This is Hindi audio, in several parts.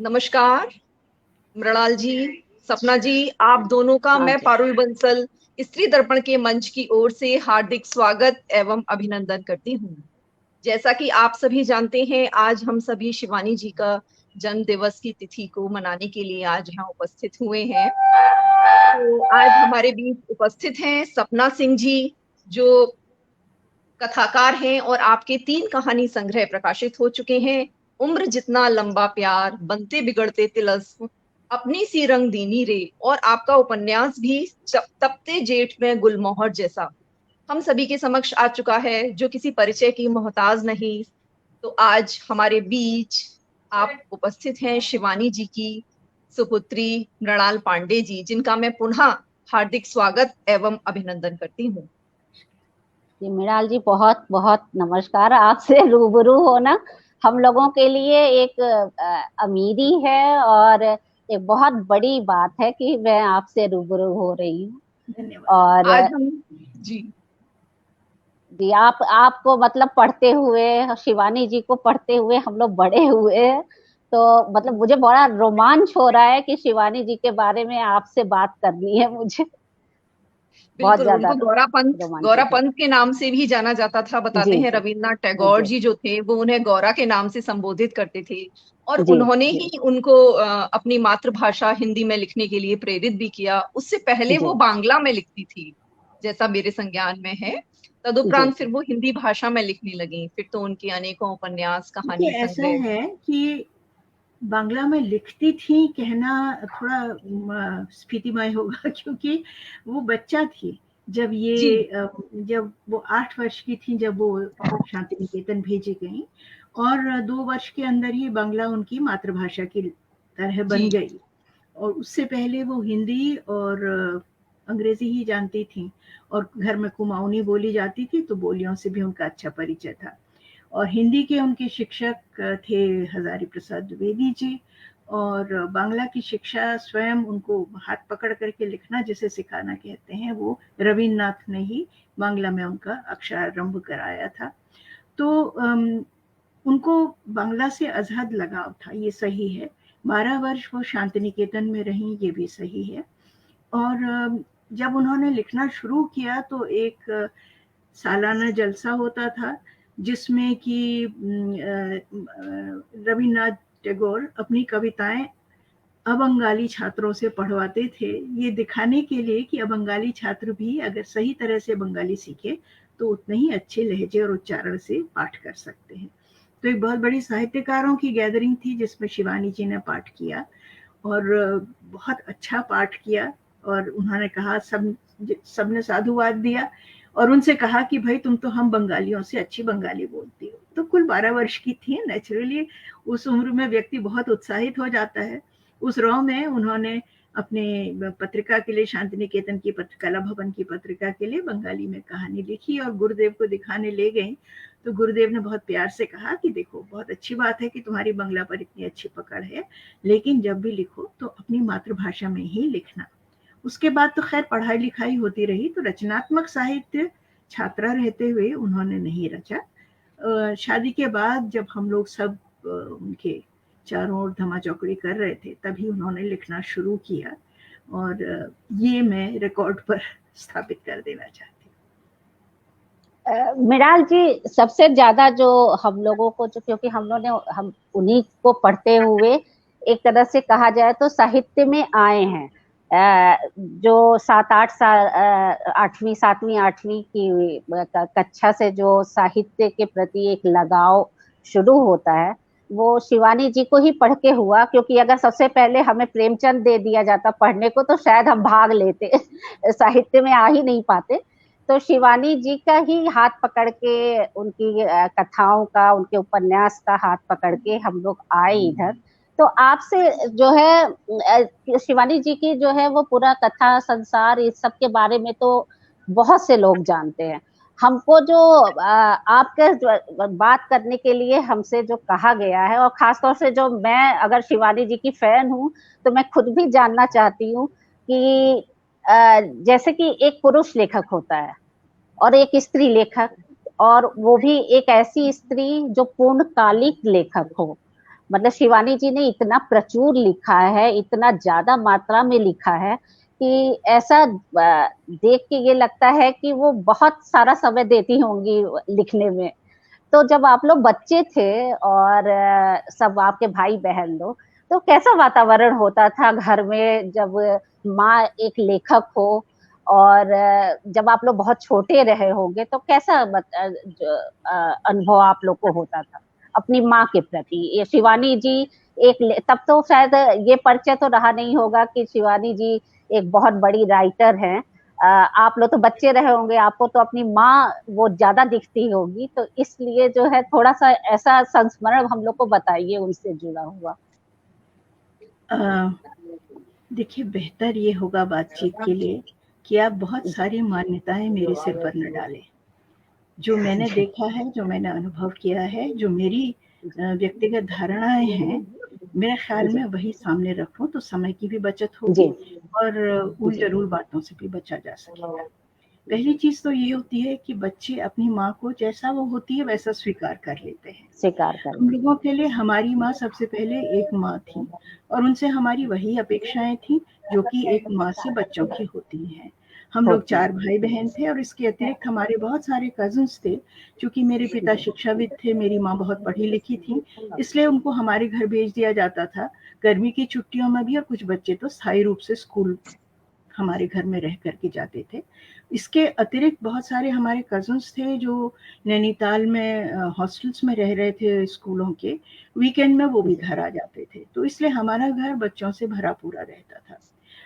नमस्कार मृणाल जी, सपना जी, आप दोनों का हाँ मैं जी। पारुल बंसल स्त्री दर्पण के मंच की ओर से हार्दिक स्वागत एवं अभिनंदन करती हूँ। जैसा कि आप सभी जानते हैं, आज हम सभी शिवानी जी का जन्म दिवस की तिथि को मनाने के लिए आज यहाँ उपस्थित हुए हैं। तो आज हमारे बीच उपस्थित हैं सपना सिंह जी, जो कथाकार हैं और आपके 3 कहानी संग्रह प्रकाशित हो चुके हैं। उम्र जितना लंबा प्यार, बनते बिगड़ते तिलस्म, अपनी सी रंग दीनी रे, और आपका उपन्यास भी तपते जेठ में गुलमोहर जैसा हम सभी के समक्ष आ चुका है, जो किसी परिचय की मोहताज नहीं। तो आज हमारे बीच आप उपस्थित हैं शिवानी जी की सुपुत्री मृणाल पांडे जी, जिनका मैं पुनः हार्दिक स्वागत एवं अभिनंदन करती हूँ। जी मृणाल जी, बहुत बहुत नमस्कार। आपसे रूबरू होना हम लोगों के लिए एक अमीरी है और एक बहुत बड़ी बात है कि मैं आपसे रूबरू हो रही हूँ। धन्यवाद। और आज हम जी जी आपको मतलब पढ़ते हुए, शिवानी जी को पढ़ते हुए हम लोग बड़े हुए हैं। तो मतलब मुझे बड़ा रोमांच हो रहा है कि शिवानी जी के बारे में आपसे बात करनी है मुझे। बहुत बिल्कुल, ज्यादा उनको गौरा रोमांचित हो। पंत के नाम से भी जाना जाता था। बताते जी हैं जी रविन्द्रनाथ जी टैगोर जी जी जो थे, वो उन्हें गौरा के नाम से संबोधित करते थे, और जी उन्होंने जी ही उनको अपनी मातृभाषा हिंदी में लिखने के लिए प्रेरित भी किया। उससे पहले वो जी बांग्ला में लिखती थी, जैसा मेरे संज्ञान में है। जी तदुपरांत फिर जी वो हिंदी भाषा में लिखने लगी। फिर तो उनकी अनेकों उपन्यास, देखिए, कहानी ऐसा संग्रह। है कि बांग्ला में लिखती थी कहना थोड़ा स्फीतिमय होगा क्योंकि वो बच्चा थी जब जी जब वो 8 वर्ष की थी, जब वो शांति निकेतन भेजी गई, और 2 वर्ष के अंदर ही बांग्ला उनकी मातृभाषा की तरह जी बन गई। और उससे पहले वो हिंदी और अंग्रेजी ही जानती थी, और घर में कुमाऊनी बोली जाती थी, तो बोलियों से भी उनका अच्छा परिचय था। और हिंदी के उनके शिक्षक थे हजारी प्रसाद द्विवेदी जी, और बांग्ला की शिक्षा स्वयं उनको हाथ पकड़ करके लिखना जिसे सिखाना कहते हैं, वो रविन्द्रनाथ ने ही बांग्ला में उनका अक्षरारंभ कराया था। तो उनको बांग्ला से अजहद लगाव था, ये सही है। 12 वर्ष वो शांति निकेतन में रहीं, ये भी सही है। और जब उन्होंने लिखना शुरू किया तो एक सालाना जलसा होता था, जिसमें कि रविन्द्रनाथ टैगोर अपनी कविताएं अबंगाली छात्रों से पढ़वाते थे, ये दिखाने के लिए कि अबंगाली छात्र भी अगर सही तरह से बंगाली सीखे तो उतने ही अच्छे लहजे और उच्चारण से पाठ कर सकते हैं। तो एक बहुत बड़ी साहित्यकारों की गैदरिंग थी जिसमें शिवानी जी ने पाठ किया, और बहुत अच्छा पाठ किया। और उन्होंने कहा, सबने साधुवाद दिया और उनसे कहा कि भाई तुम तो हम बंगालियों से अच्छी बंगाली बोलती हो। तो कुल 12 वर्ष की थी। नेचुरली उस उम्र में व्यक्ति बहुत उत्साहित हो जाता है। उस रॉ में उन्होंने अपने पत्रिका के लिए, शांति निकेतन की कला भवन की पत्रिका के लिए बंगाली में कहानी लिखी और गुरुदेव को दिखाने ले गई। तो गुरुदेव ने बहुत प्यार से कहा कि देखो, बहुत अच्छी बात है कि तुम्हारी बंगला पर इतनी अच्छी पकड़ है, लेकिन जब भी लिखो तो अपनी मातृभाषा में ही लिखना। उसके बाद तो खैर पढ़ाई लिखाई होती रही, तो रचनात्मक साहित्य छात्रा रहते हुए उन्होंने नहीं रचा। शादी के बाद जब हम लोग सब उनके चारों ओर धमा चौकड़ी कर रहे थे, तभी उन्होंने लिखना शुरू किया, और ये मैं रिकॉर्ड पर स्थापित कर देना चाहती मृणाल जी, सबसे ज्यादा जो हम लोगों को, जो क्योंकि हम उन्हीं को पढ़ते हुए एक तरह से कहा जाए तो साहित्य में आए हैं। जो 7-8 साल, 8वीं 7वीं 8वीं की कक्षा से जो साहित्य के प्रति एक लगाव शुरू होता है, वो शिवानी जी को ही पढ़ के हुआ। क्योंकि अगर सबसे पहले हमें प्रेमचंद दे दिया जाता पढ़ने को तो शायद हम भाग लेते साहित्य में आ ही नहीं पाते। तो शिवानी जी का ही हाथ पकड़ के, उनकी कथाओं का, उनके उपन्यास का हाथ पकड़ के हम लोग आए इधर। तो आपसे जो है, शिवानी जी की जो है वो पूरा कथा संसार इस सब के बारे में तो बहुत से लोग जानते हैं। हमको जो आपके बात करने के लिए हमसे जो कहा गया है, और खासतौर से जो मैं अगर शिवानी जी की फैन हूँ तो मैं खुद भी जानना चाहती हूँ कि जैसे कि एक पुरुष लेखक होता है और एक स्त्री लेखक, और वो भी एक ऐसी स्त्री जो पूर्णकालिक लेखक हो। मतलब शिवानी जी ने इतना प्रचुर लिखा है, इतना ज्यादा मात्रा में लिखा है कि ऐसा देख के ये लगता है कि वो बहुत सारा समय देती होंगी लिखने में। तो जब आप लोग बच्चे थे और सब आपके भाई बहन लोग, तो कैसा वातावरण होता था घर में जब माँ एक लेखक हो, और जब आप लोग बहुत छोटे रहे होंगे तो कैसा अनुभव आप लोग को होता था अपनी माँ के प्रति? ये शिवानी जी तब तो शायद ये परिचय तो रहा नहीं होगा कि शिवानी जी एक बहुत बड़ी राइटर हैं। आप लोग तो बच्चे रहे होंगे, आपको तो अपनी माँ वो ज्यादा दिखती होगी, तो इसलिए जो है थोड़ा सा ऐसा संस्मरण हम लोग को बताइए उनसे जुड़ा हुआ। देखिए, बेहतर ये होगा बातचीत के लिए कि आप बहुत सारी मान्यताएं मेरे सिर पर न डालें। जो मैंने देखा है, जो मैंने अनुभव किया है, जो मेरी व्यक्तिगत धारणाएं हैं, मेरे ख्याल में वही सामने रखूं तो समय की भी बचत होगी और उल-जलूल बातों से भी बचा जा सकेगा। पहली चीज तो ये होती है कि बच्चे अपनी माँ को जैसा वो होती है वैसा स्वीकार कर लेते हैं। स्वीकार कर हम लोगों के लिए हमारी माँ सबसे पहले एक माँ थी और उनसे हमारी वही अपेक्षाएं थी जो कि एक माँ से बच्चों की होती हैं। हम लोग 4 भाई-बहन थे और इसके अतिरिक्त हमारे बहुत सारे कज़िन्स थे। चूँकि मेरे पिता शिक्षाविद थे, मेरी माँ बहुत पढ़ी-लिखी थी, इसलिए उनको हमारे घर भेज दिया जाता था, गर्मी की छुट्टियों में भी, और कुछ बच्चे तो स्थायी रूप से स्कूल हमारे घर में रह कर के जाते थे। इसके अतिरिक्त बहुत सारे हमारे कज़िन्स थे जो नैनीताल में हॉस्टल्स में रह रहे थे स्कूलों के, वीकेंड में वो भी घर आ जाते थे। तो इसलिए हमारा घर बच्चों से भरा पूरा रहता था।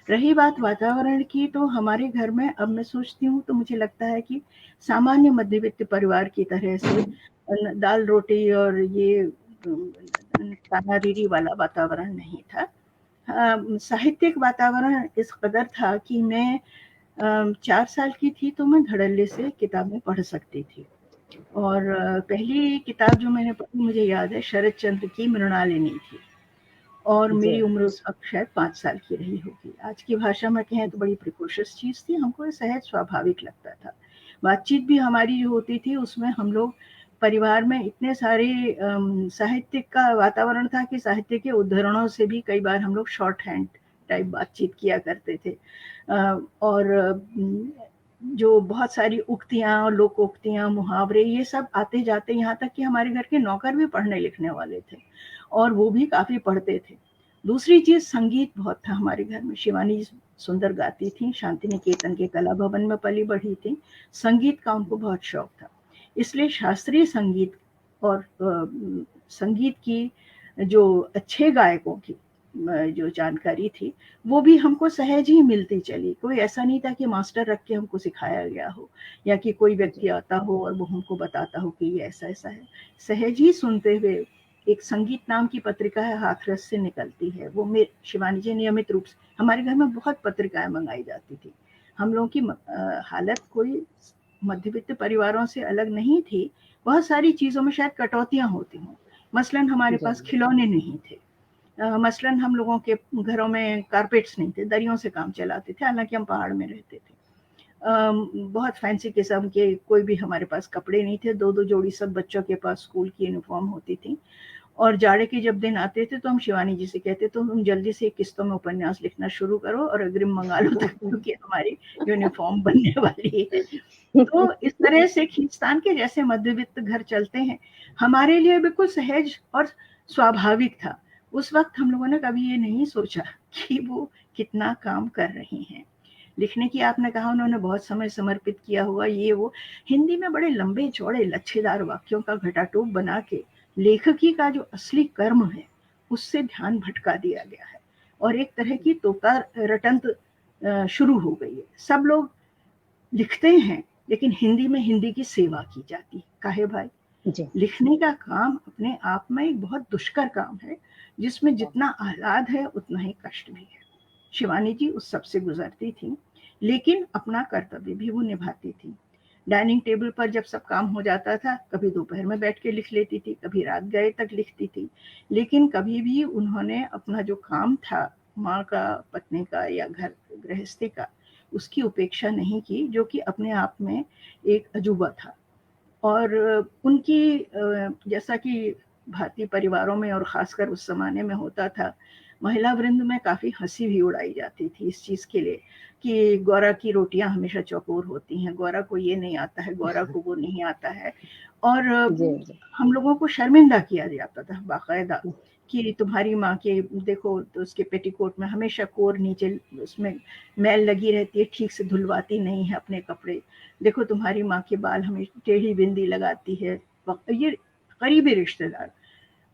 रही बात वातावरण की, तो हमारे घर में अब मैं सोचती हूँ तो मुझे लगता है कि सामान्य मध्यवित्त परिवार की तरह से दाल-रोटी और ये ताना-रीरी वाला वातावरण नहीं था। साहित्यिक वातावरण इस कदर था कि मैं 4 साल की थी तो मैं धड़ल्ले से किताबें पढ़ सकती थी और पहली किताब जो मैंने पढ़ी मुझे याद है शरद चंद्र की मृणालिनी थी और मेरी उम्र उस वक़्त शायद 5 साल की रही होगी। आज की भाषा में कहें तो बड़ी प्रिकॉशियस चीज़ थी, हमको ये सहज स्वाभाविक लगता था। बातचीट भी हमारी जो होती थी उसमें हम लोग परिवार में इतने सारे साहित्यिक का वातावरण था कि साहित्य के उद्धरणों से भी कई बार हम लोग शॉर्ट हैंड टाइप बातचीत किया करते थे। और जो बहुत सारी उक्तियाँ और लोकोक्तियाँ, मुहावरे ये सब आते-जाते यहाँ तक कि हमारे घर के नौकर भी पढ़ने-लिखने वाले थे और वो भी काफ़ी पढ़ते थे। दूसरी चीज़ संगीत बहुत था हमारे घर में, शिवानी सुंदर गाती थीं, शांति निकेतन के कला भवन में पली-बढ़ी थीं, संगीत का उनको बहुत शौक था। इसलिए शास्त्रीय संगीत और संगीत की जो अच्छे गायकों की जो जानकारी थी, वो भी हमको सहज ही मिलती चली। कोई ऐसा नहीं था कि मास्टर रख के हमको सिखाया गया हो या कि कोई व्यक्ति आता हो और वो हमको बताता हो कि ये ऐसा-ऐसा है। सहज ही सुनते हुए एक संगीत नाम की पत्रिका है, हाथरस से निकलती है, वो शिवानी जी नियमित रूप से हमारे घर में बहुत पत्रिकाएँ मँगाई जाती थी। हम लोगों की हालत कोई मध्यवित्त परिवारों से अलग नहीं थी, बहुत सारी चीज़ों में शायद कटौतियाँ होती हों। मसलन हमारे पास खिलौने नहीं थे। मसलन हम लोगों के घरों में कारपेट्स नहीं थे, दरियों से काम चलाते थे, हालाँकि हम पहाड़ में रहते थे। बहुत फैंसी किस्म के कोई भी हमारे पास कपड़े नहीं थे, 2-2 जोड़ी सब बच्चों के पास स्कूल की यूनिफ़ॉर्म होती थी और जाड़े के जब दिन आते थे तो हम शिवानी जी से कहते तो तुम जल्दी से किस्तों में उपन्यास लिखना शुरू करो और अग्रिम मंगा लो क्योंकि हमारी यूनिफ़ॉर्म बनने वाली है। तो इस तरह से खींचतान के जैसे मध्यवित्त घर चलते हैं, हमारे लिए बिल्कुल सहज और स्वाभाविक था। उस वक़्त हम लोगों ने कभी ये नहीं सोचा कि वो कितना काम कर रही हैं। लिखने की आपने कहा उन्होंने बहुत समय समर्पित किया हुआ ये वो, हिंदी में बड़े लंबे-चौड़े लच्छेदार वाक्यों का घटाटोप बना के लेखकी का जो असली कर्म है, उससे ध्यान भटका दिया गया है और एक तरह की तोता रटंत शुरू हो गई है। सब लोग लिखते हैं, लेकिन हिंदी में हिंदी की सेवा की जाती है। काहे भाई? लिखने का काम अपने आप में एक बहुत दुष्कर काम है, जिसमें जितना आह्लाद है, उतना ही कष्ट भी है। शिवानी जी उस सब से गुजरती थी, लेकिन अपना कर्तव्य भी वो निभाती थी। डाइनिंग टेबल पर जब सब काम हो जाता था, कभी दोपहर में बैठ के लिख लेती थी, कभी रात गए तक लिखती थी, लेकिन कभी भी उन्होंने अपना जो काम था, माँ का, पत्नी का या घर गृहस्थी का, उसकी उपेक्षा नहीं की, जो कि अपने आप में एक अजूबा था। और उनकी जैसा कि भारतीय परिवारों में और खासकर उस जमाने में होता था, महिला वृंद में काफी हंसी भी उड़ाई जाती थी इस चीज के लिए कि गौरा की रोटियां हमेशा चौकोर होती हैं, गौरा को ये नहीं आता है, गौरा को वो नहीं आता है। और हम लोगों को शर्मिंदा किया जाता था बाकायदा कि तुम्हारी माँ के देखो तो उसके पेटीकोट में हमेशा कोर नीचे उसमें मैल लगी रहती है, ठीक से धुलवाती नहीं है अपने कपड़े, देखो तुम्हारी माँ के बाल हमेशा टेढ़ी बिंदी लगाती है। ये करीबी रिश्तेदार।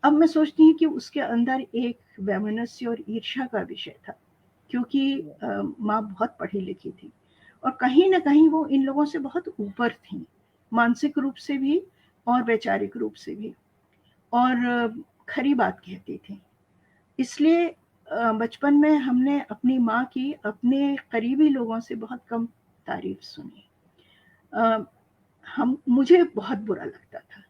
अब मैं सोचती हूँ कि उसके अंदर एक वैमनस्य और ईर्ष्या का विषय था, क्योंकि माँ बहुत पढ़ी लिखी थी और कहीं ना कहीं वो इन लोगों से बहुत ऊपर थी, मानसिक रूप से भी और वैचारिक रूप से भी, और खरी बात कहती थी। इसलिए बचपन में हमने अपनी माँ की अपने करीबी लोगों से बहुत कम तारीफ सुनी। मुझे बहुत बुरा लगता था।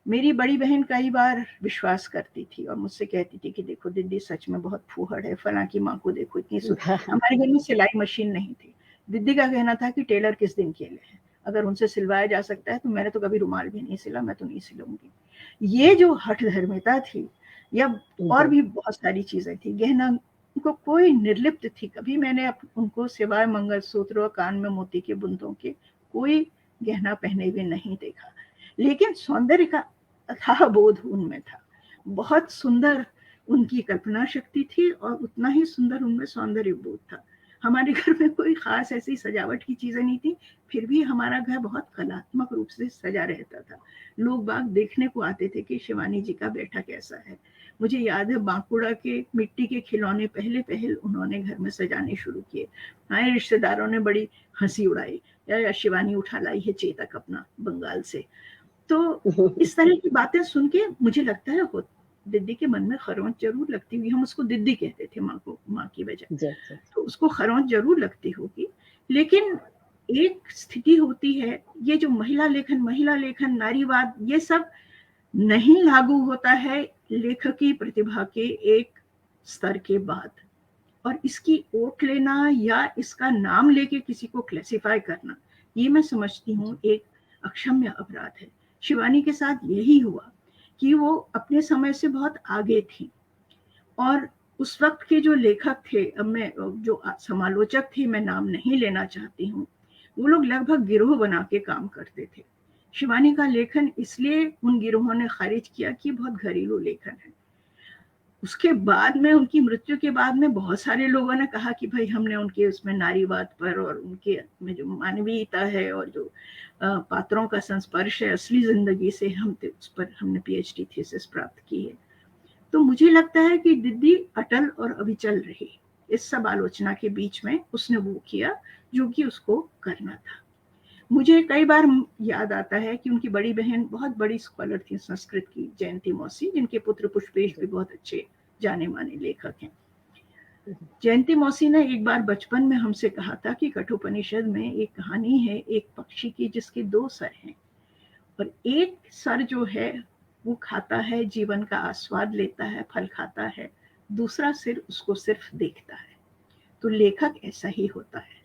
मेरी बड़ी बहन कई बार विश्वास करती थी और मुझसे कहती थी कि देखो दीदी सच में बहुत फूहड़ है, फला की माँ को देखो इतनी हमारे घर में सिलाई मशीन नहीं थी। दीदी का कहना था कि टेलर किस दिन खेले हैं, अगर उनसे सिलवाया जा सकता है तो मैंने तो कभी रुमाल भी नहीं सिला, मैं तो नहीं सिलूंगी। ये जो हठ धर्मिता थी, या और भी बहुत सारी चीजें थी, गहना उनको कोई निर्लिप्त थी, कभी मैंने उनको सिवाय मंगलसूत्र और कान में मोती के बुंदों के कोई गहना पहने हुए नहीं देखा। लेकिन सौंदर्य का अथाह बोध उनमें था, बहुत सुंदर उनकी कल्पना शक्ति थी और उतना ही सुंदर उनमें सौंदर्य बोध था। हमारे घर में कोई खास ऐसी सजावट की चीजें नहीं थी, फिर भी हमारा घर बहुत कलात्मक रूप से सजा रहता था। लोग बाग देखने को आते थे कि शिवानी जी का बेटा कैसा है। मुझे याद है बांकुड़ा के मिट्टी के खिलौने पहले पहल उन्होंने घर में सजाने शुरू किए। हमारे रिश्तेदारों ने बड़ी हंसी उड़ाई, या शिवानी उठा लाई है चेतक अपना बंगाल से। तो इस तरह की बातें सुन के मुझे लगता है दीदी के मन में खरोंच जरूर लगती हुई, हम उसको दीदी कहते थे माँ को, माँ की वजह, तो उसको खरोंच जरूर लगती होगी। लेकिन एक स्थिति होती है, ये जो महिला लेखन नारीवाद, ये सब नहीं लागू होता है लेखक की प्रतिभा के एक स्तर के बाद, और इसकी ओट लेना या इसका नाम लेके किसी को क्लासिफाई करना, ये मैं समझती हूँ एक अक्षम्य अपराध है। शिवानी के साथ यही हुआ कि वो अपने समय से बहुत आगे थी, और उस वक्त के जो लेखक थे, अब मैं जो समालोचक थे, मैं नाम नहीं लेना चाहती हूँ, वो लोग लगभग गिरोह बना के काम करते थे। शिवानी का लेखन इसलिए उन गिरोहों ने खारिज किया कि बहुत घरेलू लेखन है। उसके बाद में, उनकी मृत्यु के बाद में, बहुत सारे लोगों ने कहा कि भाई हमने उनके उसमें नारीवाद पर और उनके में जो मानवीयता है और जो पात्रों का संस्पर्श है असली जिंदगी से, उस पर हमने पीएचडी थीसिस प्राप्त की है। तो मुझे लगता है कि दीदी अटल और अविचल रही। इस सब आलोचना के बीच में उसने वो किया जो कि उसको करना था। मुझे कई बार याद आता है कि उनकी बड़ी बहन बहुत बड़ी स्कॉलर थी संस्कृत की, जयंती मौसी, जिनके पुत्र पुष्पेश भी बहुत अच्छे जाने माने लेखक हैं। जयंती मौसी ने एक बार बचपन में हमसे कहा था कि कठोपनिषद में एक कहानी है एक पक्षी की जिसके 2 सर हैं, और एक सर जो है वो खाता है, जीवन का आस्वाद लेता है, फल खाता है, दूसरा सिर उसको सिर्फ देखता है। तो लेखक ऐसा ही होता है।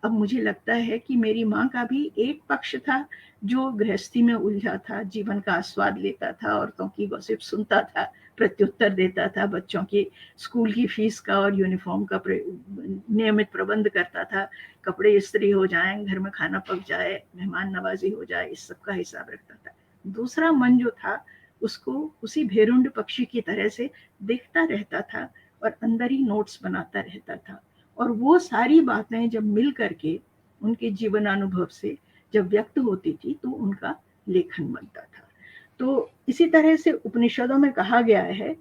अब मुझे लगता है कि मेरी माँ का भी एक पक्ष था जो गृहस्थी में उलझा था, जीवन का आस्वाद लेता था, औरतों की गॉसिप सुनता था, प्रत्युत्तर देता था, बच्चों की स्कूल की फीस का और यूनिफॉर्म का नियमित प्रबंध करता था, कपड़े इस्त्री हो जाएं, घर में खाना पक जाए, मेहमान नवाजी हो जाए, इस सब का हिसाब रखता था। दूसरा मन जो था उसको उसी भेरुंड पक्षी की तरह से देखता रहता था और अंदर ही नोट्स बनाता रहता था, और वो सारी बातें जब मिल करके उनके जीवनानुभव से जब व्यक्त होती थी तो उनका लेखन बनता था। तो इसी तरह से उपनिषदों में कहा गया है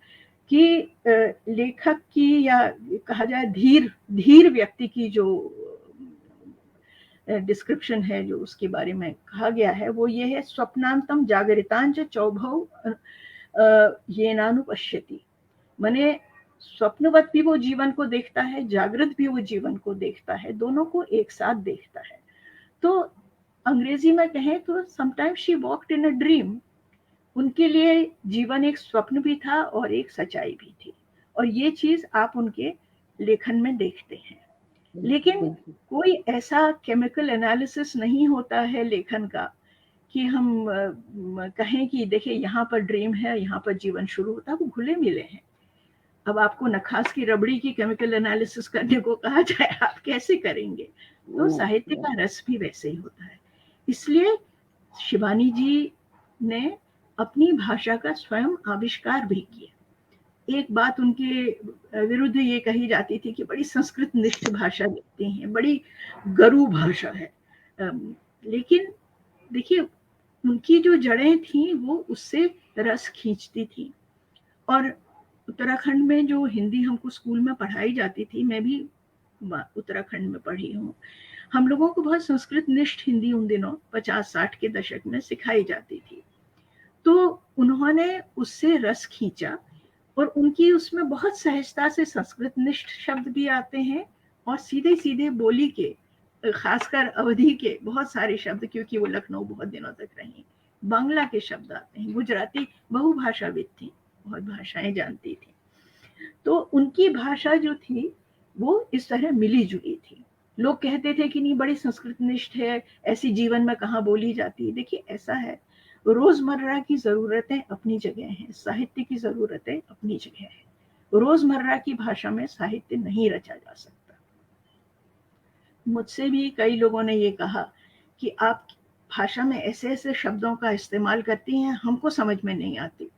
कि लेखक की, या कहा जाए धीर व्यक्ति की जो डिस्क्रिप्शन है, जो उसके बारे में कहा गया है, वो ये है, स्वप्नांतम जागरितांच चौभौ ये नानुपश्यति। माने स्वप्नवत भी वो जीवन को देखता है, जागृत भी वो जीवन को देखता है, दोनों को एक साथ देखता है। तो अंग्रेजी में कहें तो sometimes she walked in a dream. उनके लिए जीवन एक स्वप्न भी था और एक सच्चाई भी थी, और ये चीज आप उनके लेखन में देखते हैं। लेकिन कोई ऐसा केमिकल एनालिसिस नहीं होता है लेखन का कि हम कहें कि देखिए यहाँ पर ड्रीम है, यहाँ पर जीवन शुरू होता है, वो घुले मिले हैं। अब आपको नखास की रबड़ी की केमिकल एनालिसिस करने को कहा जाए, आप कैसे करेंगे? तो साहित्य का रस भी वैसे ही होता है। इसलिए शिवानी जी ने अपनी भाषा का स्वयं आविष्कार भी किया। एक बात उनके विरुद्ध ये कही जाती थी कि बड़ी संस्कृत निष्ठ भाषा लिखती हैं, बड़ी गरु भाषा है। लेकिन देखिए, उनकी जो जड़ें थी वो उससे रस खींचती थी। और उत्तराखंड में जो हिंदी हमको स्कूल में पढ़ाई जाती थी, मैं भी उत्तराखंड में पढ़ी हूँ, हम लोगों को बहुत संस्कृत निष्ठ हिंदी उन दिनों 50-60 के दशक में सिखाई जाती थी। तो उन्होंने उससे रस खींचा और उनकी उसमें बहुत सहजता से संस्कृत निष्ठ शब्द भी आते हैं और सीधे सीधे बोली के, खासकर अवधी के बहुत सारे शब्द, क्योंकि वो लखनऊ बहुत दिनों तक रही, बांग्ला के शब्द आते हैं। गुजराती बहुभाषाविद थी, बहुत भाषाएं जानती थी। तो उनकी भाषा जो थी वो इस तरह मिली जुली थी। लोग कहते थे कि नहीं, बड़ी संस्कृत निष्ठ है, ऐसी जीवन में कहाँ बोली जाती है। देखिए, ऐसा है, रोजमर्रा की जरूरतें अपनी जगह हैं, साहित्य की जरूरतें अपनी जगह है। रोजमर्रा की भाषा में साहित्य नहीं रचा जा सकता। मुझसे भी कई लोगों ने ये कहा कि आप भाषा में ऐसे ऐसे शब्दों का इस्तेमाल करती हैं, हमको समझ में नहीं आती।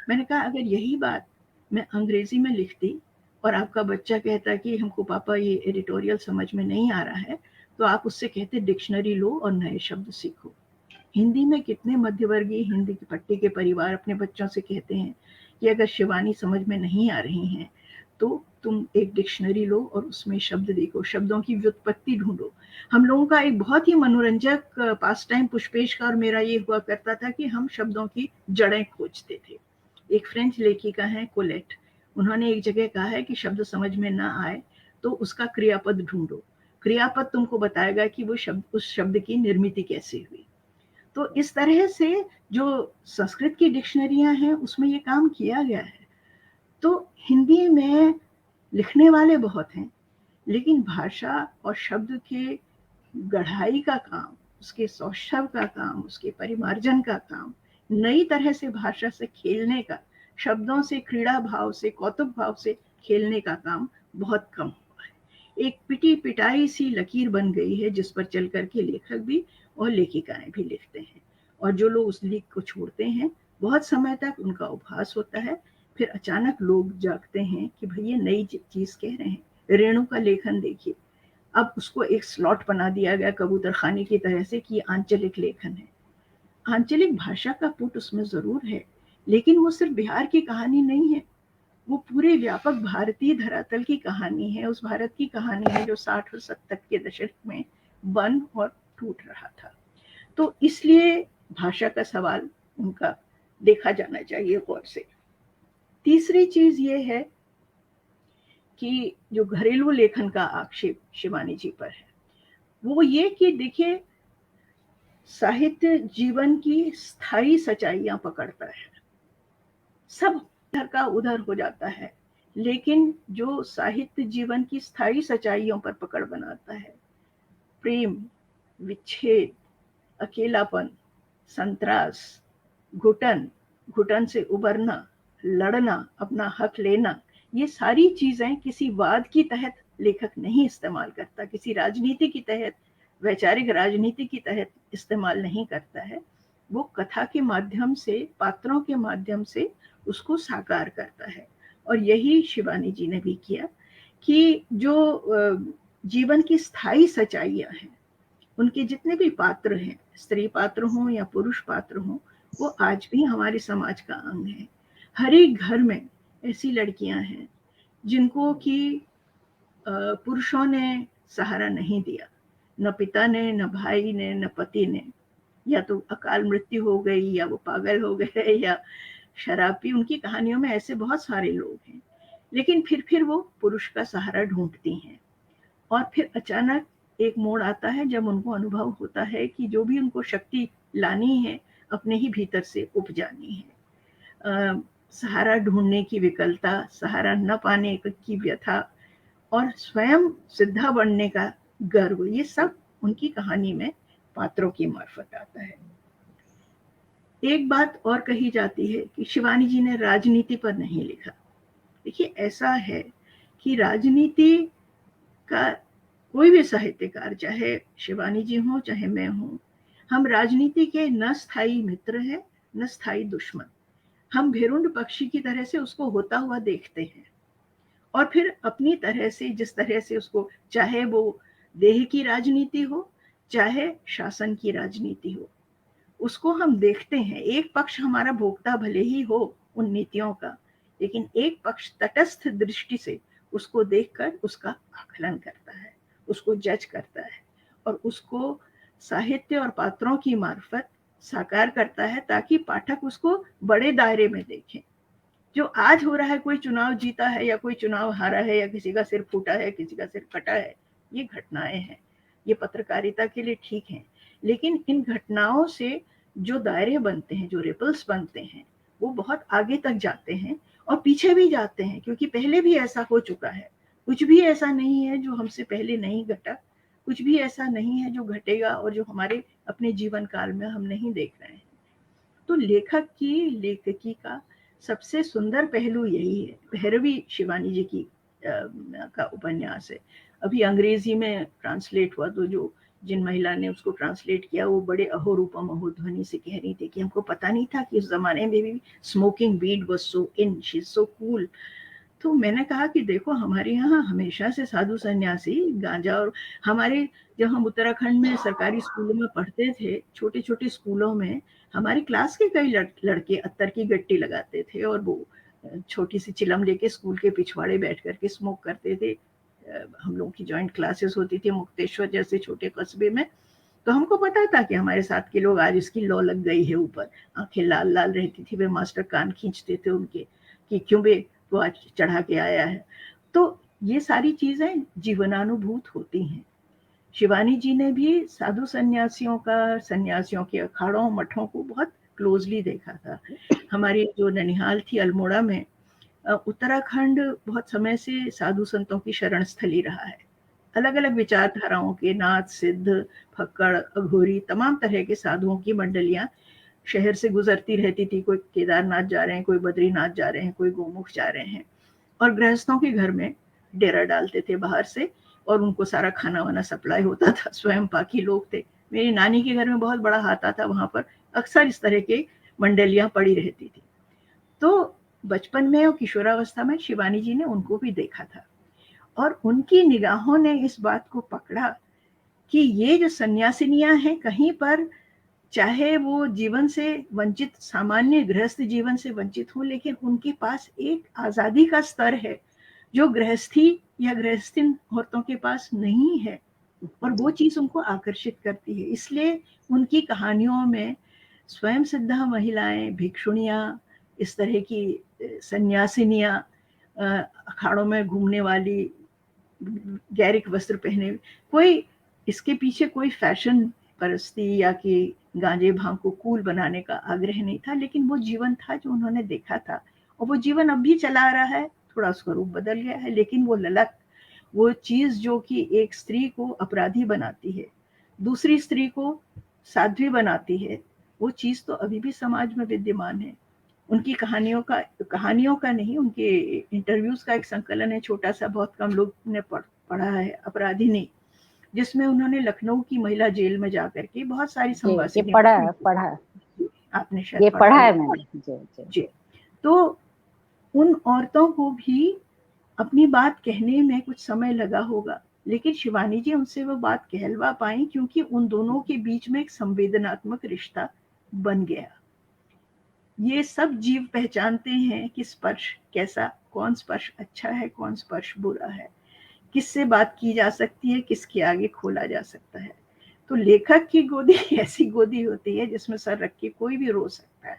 मैंने कहा, अगर यही बात मैं अंग्रेजी में लिखती और आपका बच्चा कहता कि हमको पापा ये एडिटोरियल समझ में नहीं आ रहा है, तो आप उससे कहते डिक्शनरी लो और नए शब्द सीखो। हिंदी में कितने मध्यवर्गीय हिंदी की पट्टी के परिवार अपने बच्चों से कहते हैं कि अगर शिवानी समझ में नहीं आ रही हैं तो तुम एक डिक्शनरी लो और उसमें शब्द देखो, शब्दों की व्युत्पत्ति ढूंढो। हम लोगों का एक बहुत ही मनोरंजक पास टाइम पुष्पेश का और मेरा ये हुआ करता था कि हम शब्दों की जड़ें खोजते थे। एक फ्रेंच लेखिका है कोलेट, उन्होंने एक जगह कहा है कि शब्द समझ में ना आए तो उसका क्रियापद ढूंढो, क्रियापद तुमको बताएगा कि वो शब्द, उस शब्द की निर्मिति कैसे हुई। तो इस तरह से जो संस्कृत की डिक्शनरियां हैं उसमें ये काम किया गया है। तो हिंदी में लिखने वाले बहुत हैं, लेकिन भाषा और शब्द के गढ़ाई का काम, उसके सौष्ठव का काम, उसके परिमार्जन का काम, नई तरह से भाषा से खेलने का, शब्दों से क्रीड़ा भाव से, कौतुक भाव से खेलने का काम बहुत कम हुआ है। एक पिटी पिटाई सी लकीर बन गई है जिस पर चल करके लेखक भी और लेखिकाएं भी लिखते हैं, और जो लोग उस लीक को छोड़ते हैं बहुत समय तक उनका उपहास होता है। फिर अचानक लोग जागते हैं कि भाई ये नई चीज कह रहे हैं। रेणु का लेखन देखिए, अब उसको एक स्लॉट बना दिया गया कबूतर खानी की तरह से कि आंचलिक लेखन है। आंचलिक भाषा का पुट उसमें जरूर है, लेकिन वो सिर्फ बिहार की कहानी नहीं है, वो पूरे व्यापक भारतीय धरातल की कहानी है, उस भारत की कहानी है जो 60 और 70 के दशक में बन और टूट रहा था। तो इसलिए भाषा का सवाल उनका देखा जाना चाहिए गौर से। तीसरी चीज ये है कि जो घरेलू लेखन का आक्षेप शिवानी जी पर है वो ये कि देखिए, साहित्य जीवन की स्थायी सच्चाइयां पकड़ता है, सब इधर का उधर हो जाता है, लेकिन जो साहित्य जीवन की स्थायी सच्चाइयों पर पकड़ बनाता है, प्रेम, विच्छेद, अकेलापन, संतरास, घुटन, घुटन से उबरना, लड़ना, अपना हक लेना, ये सारी चीजें किसी वाद की तहत लेखक नहीं इस्तेमाल करता, किसी राजनीति की तहत, वैचारिक राजनीति की तहत इस्तेमाल नहीं करता है। वो कथा के माध्यम से, पात्रों के माध्यम से उसको साकार करता है। और यही शिवानी जी ने भी किया कि जो जीवन की स्थायी सच्चाइयां हैं, उनके जितने भी पात्र हैं, स्त्री पात्र हों या पुरुष पात्र हों, वो आज भी हमारे समाज का अंग है। हर एक घर में ऐसी लड़कियां हैं जिनको कि पुरुषों ने सहारा नहीं दिया, न पिता ने, न भाई ने, न पति ने, या तो अकाल मृत्यु हो गई, या वो पागल हो गए, या शराब पी। उनकी कहानियों में ऐसे बहुत सारे लोग हैं, लेकिन फिर वो पुरुष का सहारा ढूंढती हैं। और फिर अचानक एक मोड़ आता है जब उनको अनुभव होता है कि जो भी उनको शक्ति लानी है अपने ही भीतर से उपजानी है। सहारा ढूंढने की विकलता, सहारा न पाने की व्यथा और स्वयं सिद्धा बनने का गर्व, ये सब उनकी कहानी में पात्रों की मार्फत आता है। एक बात और कही जाती है कि शिवानी जी ने राजनीति पर नहीं लिखा। देखिए, ऐसा है कि राजनीति का कोई भी साहित्यकार, चाहे शिवानी जी हो चाहे मैं हूं, हम राजनीति के न स्थायी मित्र हैं न स्थायी दुश्मन। हम भेरुंड पक्षी की तरह से उसको होता हुआ देखते हैं और फिर अपनी तरह से, जिस तरह से उसको, चाहे वो देह की राजनीति हो चाहे शासन की राजनीति हो, उसको हम देखते हैं। एक पक्ष हमारा भोक्ता भले ही हो उन नीतियों का, लेकिन एक पक्ष तटस्थ दृष्टि से उसको देखकर उसका आकलन करता है, उसको जज करता है और उसको साहित्य और पात्रों की मार्फत साकार करता है, ताकि पाठक उसको बड़े दायरे में देखें। जो आज हो रहा है, कोई चुनाव जीता है या कोई चुनाव हारा है या किसी का सिर फूटा है, किसी का सिर कटा है, ये घटनाएं हैं, ये पत्रकारिता के लिए ठीक है, लेकिन इन घटनाओं से जो दायरे बनते हैं, जो रिपल्स बनते हैं, वो बहुत आगे तक जाते हैं और पीछे भी जाते हैं, क्योंकि पहले भी ऐसा हो चुका है। कुछ भी ऐसा नहीं है जो हमसे पहले नहीं घटा, कुछ भी ऐसा नहीं है जो घटेगा और जो हमारे अपने जीवन काल में हम नहीं देख रहे हैं। तो लेखक की, लेखकी का सबसे सुंदर पहलू यही है। भैरवी शिवानी जी की का उपन्यास है, अभी अंग्रेजी में ट्रांसलेट हुआ, तो जो जिन महिला ने उसको ट्रांसलेट किया वो बड़े अहोरूपम अहोध्वनि से कह रही थी कि हमको पता नहीं था कि उस जमाने में भी smoking weed was so in, she is so cool. तो मैंने कहा कि देखो, हमारे यहाँ हमेशा से साधु सन्यासी गांजा, और हमारे, जब हम उत्तराखंड में सरकारी स्कूलों में पढ़ते थे, छोटे छोटे स्कूलों में हमारी क्लास के कई लड़के अत्तर की गट्टी लगाते थे और वो छोटी सी चिलम लेके स्कूल के पिछवाड़े बैठ करके स्मोक करते थे। हम लोगों की जॉइंट क्लासेस होती थी मुक्तेश्वर जैसे छोटे कस्बे में, तो हमको पता था कि हमारे साथ के लोग, आज इसकी लौ लग गई है ऊपर, आंखें लाल लाल रहती थी, वे मास्टर कान खींचते थे उनके कि क्यों बे वो आज चढ़ा के आया है। तो ये सारी चीजें जीवनानुभूत होती हैं। शिवानी जी ने भी साधु सन्यासियों का, सन्यासियों के अखाड़ों मठों को बहुत क्लोजली देखा था। हमारी जो ननिहाल थी अल्मोड़ा में, उत्तराखंड बहुत समय से साधु संतों की शरण स्थली रहा है। अलग अलग विचारधाराओं के नाथ, सिद्ध, फक्कड़, अघोरी, तमाम तरह के साधुओं की मंडलियां शहर से गुजरती रहती थी। कोई केदारनाथ जा रहे हैं, कोई बद्रीनाथ जा रहे हैं, कोई गोमुख जा रहे हैं, और गृहस्थों के घर में डेरा डालते थे बाहर से, और उनको सारा खाना वाना सप्लाई होता था। स्वयं पाकी लोग थे। मेरी नानी के घर में बहुत बड़ा हाथा था, वहां पर अक्सर इस तरह के मंडलियां पड़ी रहती थी। तो बचपन में और किशोरावस्था में शिवानी जी ने उनको भी देखा था, और उनकी निगाहों ने इस बात को पकड़ा कि ये जो सन्यासिनियां हैं, कहीं पर चाहे वो जीवन से वंचित, सामान्य गृहस्थ जीवन से वंचित हो, लेकिन उनके पास एक आजादी का स्तर है जो गृहस्थी या गृहस्थिन औरतों के पास नहीं है, और वो चीज उनको आकर्षित करती है। इसलिए उनकी कहानियों में स्वयं सिद्धा महिलाएं, भिक्षुणियां, इस तरह की सन्यासिनियां, अखाड़ों में घूमने वाली, गैरिक वस्त्र पहने, कोई इसके पीछे कोई फैशन परस्ती या कि गांजे भांग को कूल बनाने का आग्रह नहीं था, लेकिन वो जीवन था जो उन्होंने देखा था, और वो जीवन अब भी चला आ रहा है। थोड़ा उसका रूप बदल गया है, लेकिन वो ललक, वो चीज जो कि एक स्त्री को अपराधी बनाती है, दूसरी स्त्री को साध्वी बनाती है, वो चीज तो अभी भी समाज में विद्यमान है। उनकी कहानियों का नहीं, उनके इंटरव्यूज का एक संकलन है छोटा सा, बहुत कम लोग ने पढ़ा है, अपराधिनी, जिसमें उन्होंने लखनऊ की महिला जेल में जाकर के बहुत सारी संवासिनी, पढ़ा आपने शायद ये पढ़ा है मैंने जी। तो उन औरतों को भी अपनी बात कहने में कुछ समय लगा होगा, लेकिन शिवानी जी उनसे वो बात कहलवा पाई, क्योंकि उन दोनों के बीच में एक संवेदनात्मक रिश्ता बन गया। ये सब जीव पहचानते हैं कि स्पर्श कैसा, कौन स्पर्श अच्छा है, कौन स्पर्श बुरा है, किससे बात की जा सकती है, किसके आगे खोला जा सकता है। तो लेखक की गोदी ऐसी गोदी होती है जिसमें सर रख के कोई भी रो सकता है।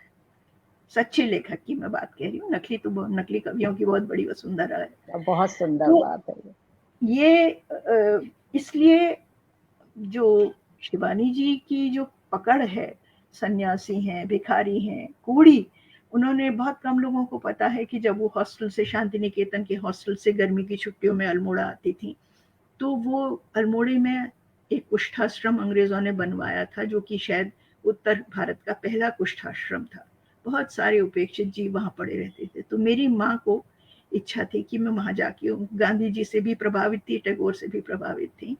सच्चे लेखक की मैं बात कह रही हूँ, नकली तो नकली कवियों की बहुत बड़ी वसुंधरा है। बहुत सुंदर तो बात है ये इसलिए जो शिवानी जी की जो पकड़ है, सन्यासी हैं, भिखारी हैं, कूड़ी, उन्होंने, बहुत कम लोगों को पता है कि जब वो हॉस्टल से, शांति निकेतन के हॉस्टल से गर्मी की छुट्टियों में अल्मोड़ा आती थी, तो वो अल्मोड़े में एक कुष्ठाश्रम अंग्रेजों ने बनवाया था, जो कि शायद उत्तर भारत का पहला कुष्ठाश्रम था। बहुत सारे उपेक्षित जीव वहाँ पड़े रहते थे। तो मेरी माँ को इच्छा थी कि मैं वहाँ जाके गांधी जी से भी प्रभावित थी, टैगोर से भी प्रभावित थी,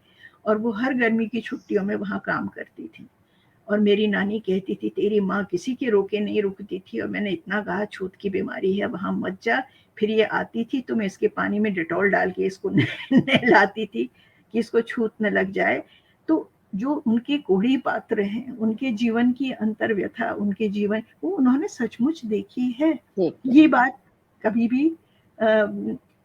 और वो हर गर्मी की छुट्टियों में वहाँ काम करती थी। और मेरी नानी कहती थी तेरी माँ किसी के रोके नहीं रुकती थी, और मैंने इतना कहा छूत की बीमारी है वहाँ मत जा। फिर ये आती थी तो मैं इसके पानी में डेटॉल डाल के इसको नहलाती थी कि इसको छूत न लग जाए। तो जो उनके कोढ़ी पात्र हैं, उनके जीवन की अंतर व्यथा, उनके जीवन वो उन्होंने सचमुच देखी है। ये बात कभी भी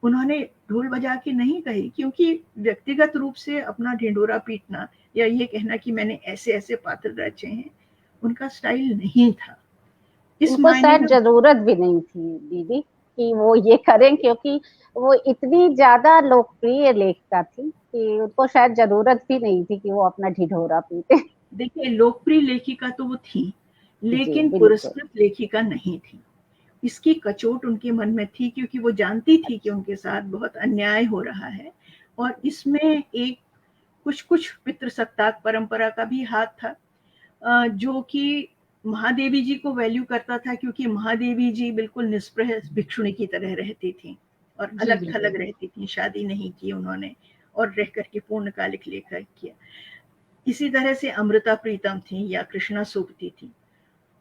उन्होंने ढोल बजा के नहीं कही, क्योंकि व्यक्तिगत रूप से अपना ढिंढोरा पीटना या ये कहना कि मैंने ऐसे ऐसे पात्र रचे हैं, उनका स्टाइल नहीं था। इस उनको मायने शायद में जरूरत भी नहीं थी दीदी कि वो ये करें, क्योंकि वो इतनी ज्यादा लोकप्रिय लेखिका थी कि उनको शायद जरूरत भी नहीं थी कि वो अपना ढिढोरा पीटे। देखिए, लोकप्रिय लेखिका तो वो थी, जी लेकिन बिल्कुल। पुरस्कृत लेखिका नहीं थी। इसकी कचोट उनके मन में थी, क्योंकि वो जानती थी कि उनके साथ बहुत अन्याय हो रहा है, और इसमें एक कुछ कुछ पितृसत्ताक परंपरा का भी हाथ था, जो कि महादेवी जी को वैल्यू करता था, क्योंकि महादेवी जी बिल्कुल निष्प्रह भिक्षुणी की तरह रहती थी और जी अलग थलग बिल्कुल। रहती थी, शादी नहीं की उन्होंने और रह करके पूर्णकालिक लेखक किया। इसी तरह से अमृता प्रीतम थी या कृष्णा सुप्ती थी।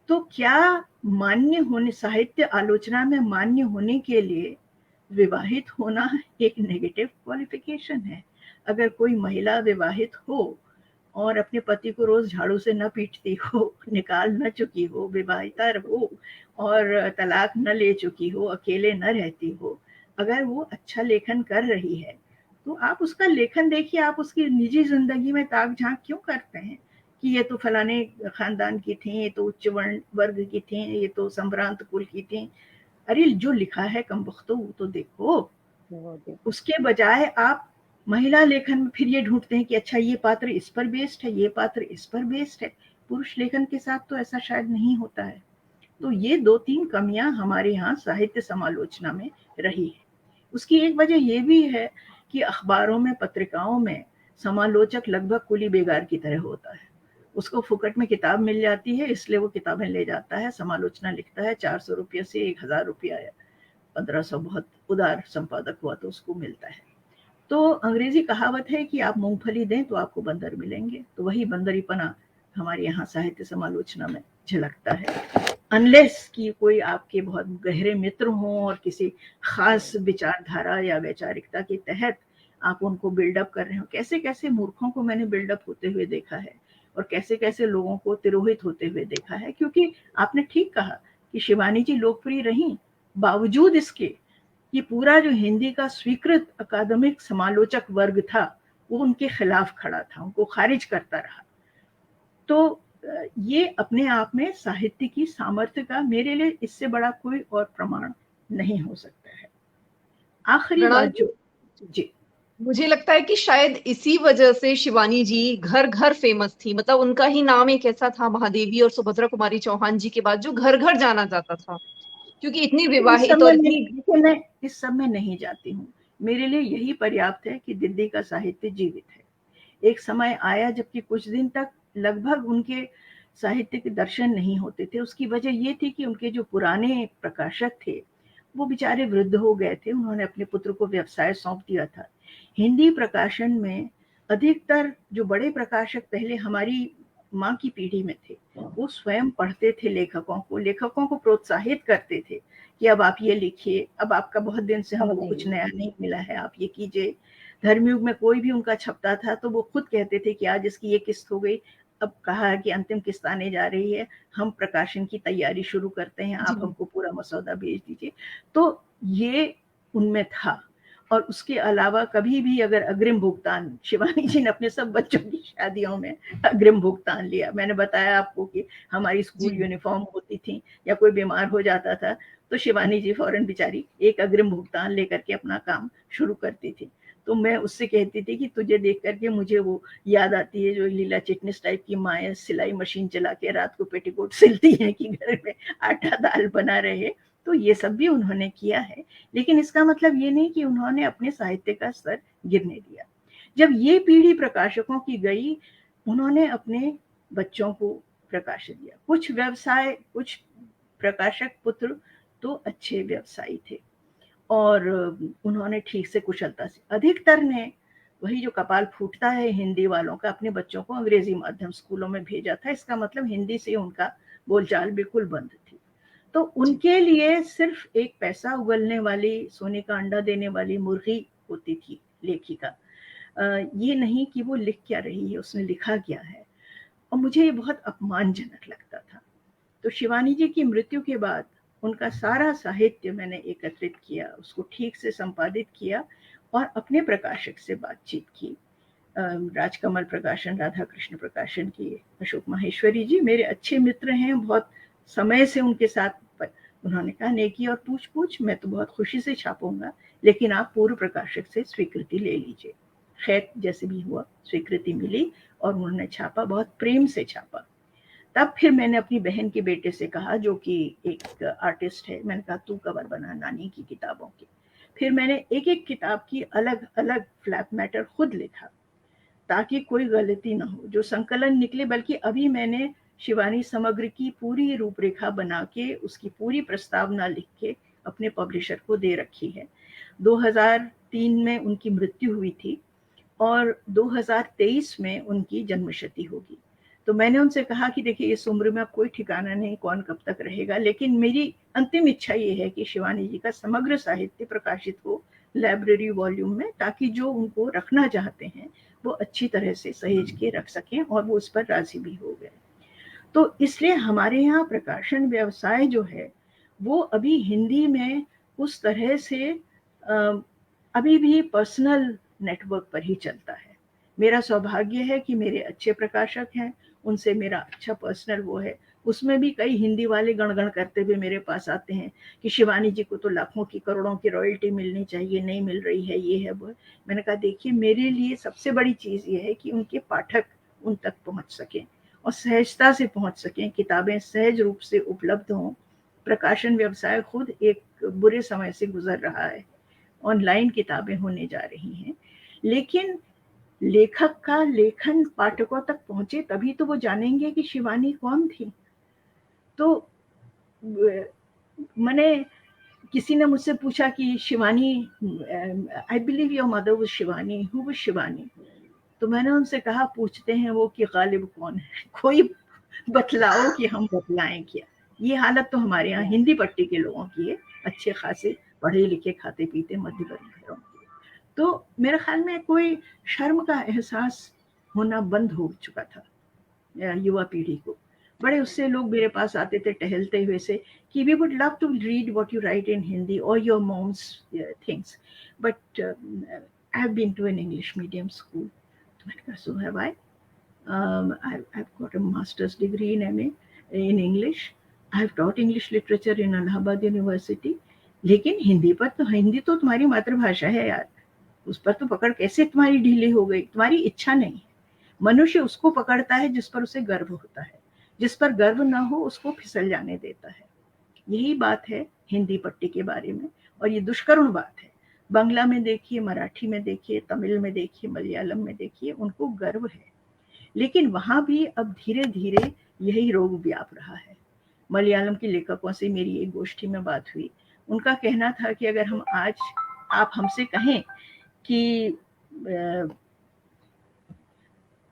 तो क्या मान्य होने, साहित्य आलोचना में मान्य होने के लिए विवाहित होना एक नेगेटिव क्वालिफिकेशन है। अगर कोई महिला विवाहित हो और अपने पति को रोज झाड़ू से न पीटती हो, निकाल न चुकी हो, विवाहिता हो और तलाक न ले चुकी हो, अकेले न रहती हो, अगर वो अच्छा लेखन कर रही है तो आप उसका लेखन देखिए। आप उसकी निजी जिंदगी में ताक झांक क्यों करते हैं कि ये तो फलाने खानदान की थी, ये तो उच्च वर्ण वर्ग की थी, ये तो संभ्रांत कुल की थी। अरे जो लिखा है कमबख्तो वो तो देखो। उसके बजाय आप महिला लेखन में फिर ये ढूंढते हैं कि अच्छा ये पात्र इस पर बेस्ड है, ये पात्र इस पर बेस्ड है। पुरुष लेखन के साथ तो ऐसा शायद नहीं होता है। तो ये 2-3 कमियां हमारे यहाँ साहित्य समालोचना में रही है। उसकी एक वजह ये भी है कि अखबारों में, पत्रिकाओं में समालोचक लगभग कुली बेगार की तरह होता है। उसको फुकट में किताब मिल जाती है, इसलिए वो किताबें ले जाता है, समालोचना लिखता है, 400 रुपये से 1000 रुपया या 1500 बहुत उदार संपादक हुआ तो उसको मिलता है। तो अंग्रेजी कहावत है कि आप मूंगफली दें तो आपको बंदर मिलेंगे। तो वही बंदरीपना हमारे यहाँ साहित्य समालोचना में झलकता है। अनलेस कि कोई आपके बहुत गहरे मित्र हों और किसी खास विचारधारा या वैचारिकता के तहत आप उनको बिल्डअप कर रहे हो। कैसे कैसे मूर्खों को मैंने बिल्डअप होते हुए देखा है और कैसे कैसे लोगों को तिरोहित होते हुए देखा है। क्योंकि आपने ठीक कहा कि शिवानी जी लोकप्रिय रहीं, बावजूद इसके कि पूरा जो हिंदी का स्वीकृत अकादमिक समालोचक वर्ग था वो उनके खिलाफ खड़ा था, उनको खारिज करता रहा। तो ये अपने आप में साहित्य की सामर्थ्य का मेरे लिए इससे बड़ा कोई और प्रमाण नहीं हो सकता है। आखिरी मृणाल बात जी, जो जी मुझे लगता है कि शायद इसी वजह से शिवानी जी घर घर फेमस थी। मतलब उनका ही नाम एक ऐसा था, महादेवी और सुभद्रा कुमारी चौहान जी के बाद, जो घर घर जाना जाता था, क्योंकि इतनी इस सब विवाहित में और इतनी। देखिए, मैं इस सब में नहीं जाती हूँ। मेरे लिए यही पर्याप्त है कि दिल्ली का साहित्य जीवित है। एक समय आया जबकि कुछ दिन तक लगभग उनके साहित्य के दर्शन नहीं होते थे। उसकी वजह ये थी कि उनके जो पुराने प्रकाशक थे वो बेचारे वृद्ध हो गए थे, उन्होंने अपने पुत्र को व्यवसाय सौंप दिया था। हिंदी प्रकाशन में अधिकतर जो बड़े प्रकाशक पहले हमारी माँ की पीढ़ी में थे, वो स्वयं पढ़ते थे लेखकों को प्रोत्साहित करते थे कि अब आप ये लिखिए, अब आपका बहुत दिन से हमको कुछ नया नहीं मिला है, आप ये कीजिए। धर्मयुग में कोई भी उनका छपता था तो वो खुद कहते थे कि आज इसकी ये किस्त हो गई, अब कहा है कि अंतिम किस्त आने जा रही है, हम प्रकाशन की तैयारी शुरू करते हैं, आप हमको पूरा मसौदा भेज दीजिए। तो ये उनमें था। और उसके अलावा कभी भी अगर अग्रिम भुगतान, शिवानी जी ने अपने सब बच्चों की शादियों में अग्रिम भुगतान लिया। मैंने बताया आपको कि हमारी स्कूल यूनिफॉर्म होती थी या कोई बीमार हो जाता था तो शिवानी जी फौरन बेचारी एक अग्रिम भुगतान लेकर के अपना काम शुरू करती थी। तो मैं उससे कहती थी कि तुझे देख करके मुझे वो याद आती है जो लीला चिटनिस टाइप की माएँ सिलाई मशीन चला के रात को पेटीकोट सिलती हैं कि घर में आटा दाल बना रहे। तो ये सब भी उन्होंने किया है, लेकिन इसका मतलब ये नहीं कि उन्होंने अपने साहित्य का स्तर गिरने दिया। जब ये पीढ़ी प्रकाशकों की गई, उन्होंने अपने बच्चों को प्रकाशन दिया। कुछ प्रकाशक पुत्र तो अच्छे व्यवसायी थे और उन्होंने ठीक से कुशलता से, अधिकतर ने वही जो कपाल फूटता है हिंदी वालों का, अपने बच्चों को अंग्रेजी माध्यम स्कूलों में भेजा था। इसका मतलब हिंदी से उनका बोलचाल बिल्कुल बंद थी। तो उनके लिए सिर्फ एक पैसा उगलने वाली, सोने का अंडा देने वाली मुर्गी होती थी लेखिका। ये नहीं कि वो लिख क्या रही है, उसने लिखा क्या है, और मुझे ये बहुत अपमानजनक लगता था। तो शिवानी जी की मृत्यु के बाद उनका सारा साहित्य मैंने एकत्रित किया, उसको ठीक से संपादित किया और अपने प्रकाशक से बातचीत की। राजकमल प्रकाशन, राधा कृष्ण प्रकाशन की अशोक माहेश्वरी जी मेरे अच्छे मित्र हैं, बहुत समय से उनके साथ। उन्होंने कहा नेकी और पूछ मैं तो बहुत खुशी से छापूंगा, लेकिन आप पूर्व प्रकाशक से स्वीकृति ले लीजिए। खैर जैसे भी हुआ स्वीकृति मिली और उन्होंने छापा, बहुत प्रेम से छापा। तब फिर मैंने अपनी बहन के बेटे से कहा, जो कि एक आर्टिस्ट है, मैंने कहा तू कवर बना नानी की किताबों की। फिर मैंने एक एक किताब की अलग अलग फ्लैप मैटर खुद लिखा ताकि कोई गलती ना हो, जो संकलन निकले। बल्कि अभी मैंने शिवानी समग्र की पूरी रूपरेखा बना के, उसकी पूरी प्रस्तावना लिख के अपने पब्लिशर को दे रखी है। 2003 में उनकी मृत्यु हुई थी और 2023 में उनकी जन्मशती होगी। तो मैंने उनसे कहा कि देखिए इस उम्र में अब कोई ठिकाना नहीं कौन कब तक रहेगा, लेकिन मेरी अंतिम इच्छा ये है कि शिवानी जी का समग्र साहित्य प्रकाशित हो लाइब्रेरी वॉल्यूम में, ताकि जो उनको रखना चाहते हैं वो अच्छी तरह से सहेज के रख सकें, और वो उस पर राजी भी हो गए। तो इसलिए हमारे यहाँ प्रकाशन व्यवसाय जो है वो अभी हिंदी में उस तरह से अभी भी पर्सनल नेटवर्क पर ही चलता है। मेरा सौभाग्य है कि मेरे अच्छे प्रकाशक हैं, उनसे मेरा अच्छा पर्सनल वो है। उसमें भी कई हिंदी वाले गणगण करते हुए मेरे पास आते हैं कि शिवानी जी को तो लाखों की करोड़ों की रॉयल्टी मिलनी चाहिए, नहीं मिल रही है, ये है वो है। मैंने कहा देखिए मेरे लिए सबसे बड़ी चीज़ ये है कि उनके पाठक उन तक पहुंच सकें और सहजता से पहुंच सकें, किताबें सहज रूप से उपलब्ध हों। प्रकाशन व्यवसाय खुद एक बुरे समय से गुजर रहा है, ऑनलाइन किताबें होने जा रही हैं, लेकिन लेखक का लेखन पाठकों तक पहुंचे तभी तो वो जानेंगे कि शिवानी कौन थी। तो मैंने, किसी ने मुझसे पूछा कि Shivani, I believe your mother was Shivani, who was Shivani? तो मैंने उनसे कहा पूछते हैं वो कि गालिब कौन है, कोई बतलाओ कि हम बतलाएं क्या। ये हालत तो हमारे यहाँ हिंदी पट्टी के लोगों की है, अच्छे खासे पढ़े लिखे खाते पीते मध्य वर्ग घरों की। तो मेरे ख्याल में कोई शर्म का एहसास होना बंद हो चुका था युवा पीढ़ी को। बड़े उससे लोग मेरे पास आते थे टहलते हुए से कि we would love to read what you write in Hindi और your moms things, but I have been to an English medium school. So have I. I've got a master's degree in MA in English. I've taught English literature in Allahabad University. लेकिन हिंदी तो तुम्हारी मातृभाषा है यार, उस पर तो पकड़ कैसे तुम्हारी ढीली हो गई? तुम्हारी इच्छा नहीं है। मनुष्य उसको पकड़ता है जिस पर उसे गर्व होता है, जिस पर गर्व ना हो उसको फिसल जाने देता है। यही बात है हिंदी पट्टी के बारे में, और ये दुष्करुण बात है। बांग्ला में देखिए, मराठी में देखिए, तमिल में देखिए, मलयालम में देखिए, उनको गर्व है, लेकिन वहां भी अब धीरे धीरे यही रोग व्याप रहा है। मलयालम के लेखकों से मेरी एक गोष्ठी में बात हुई, उनका कहना था कि अगर हम आप हमसे कहें कि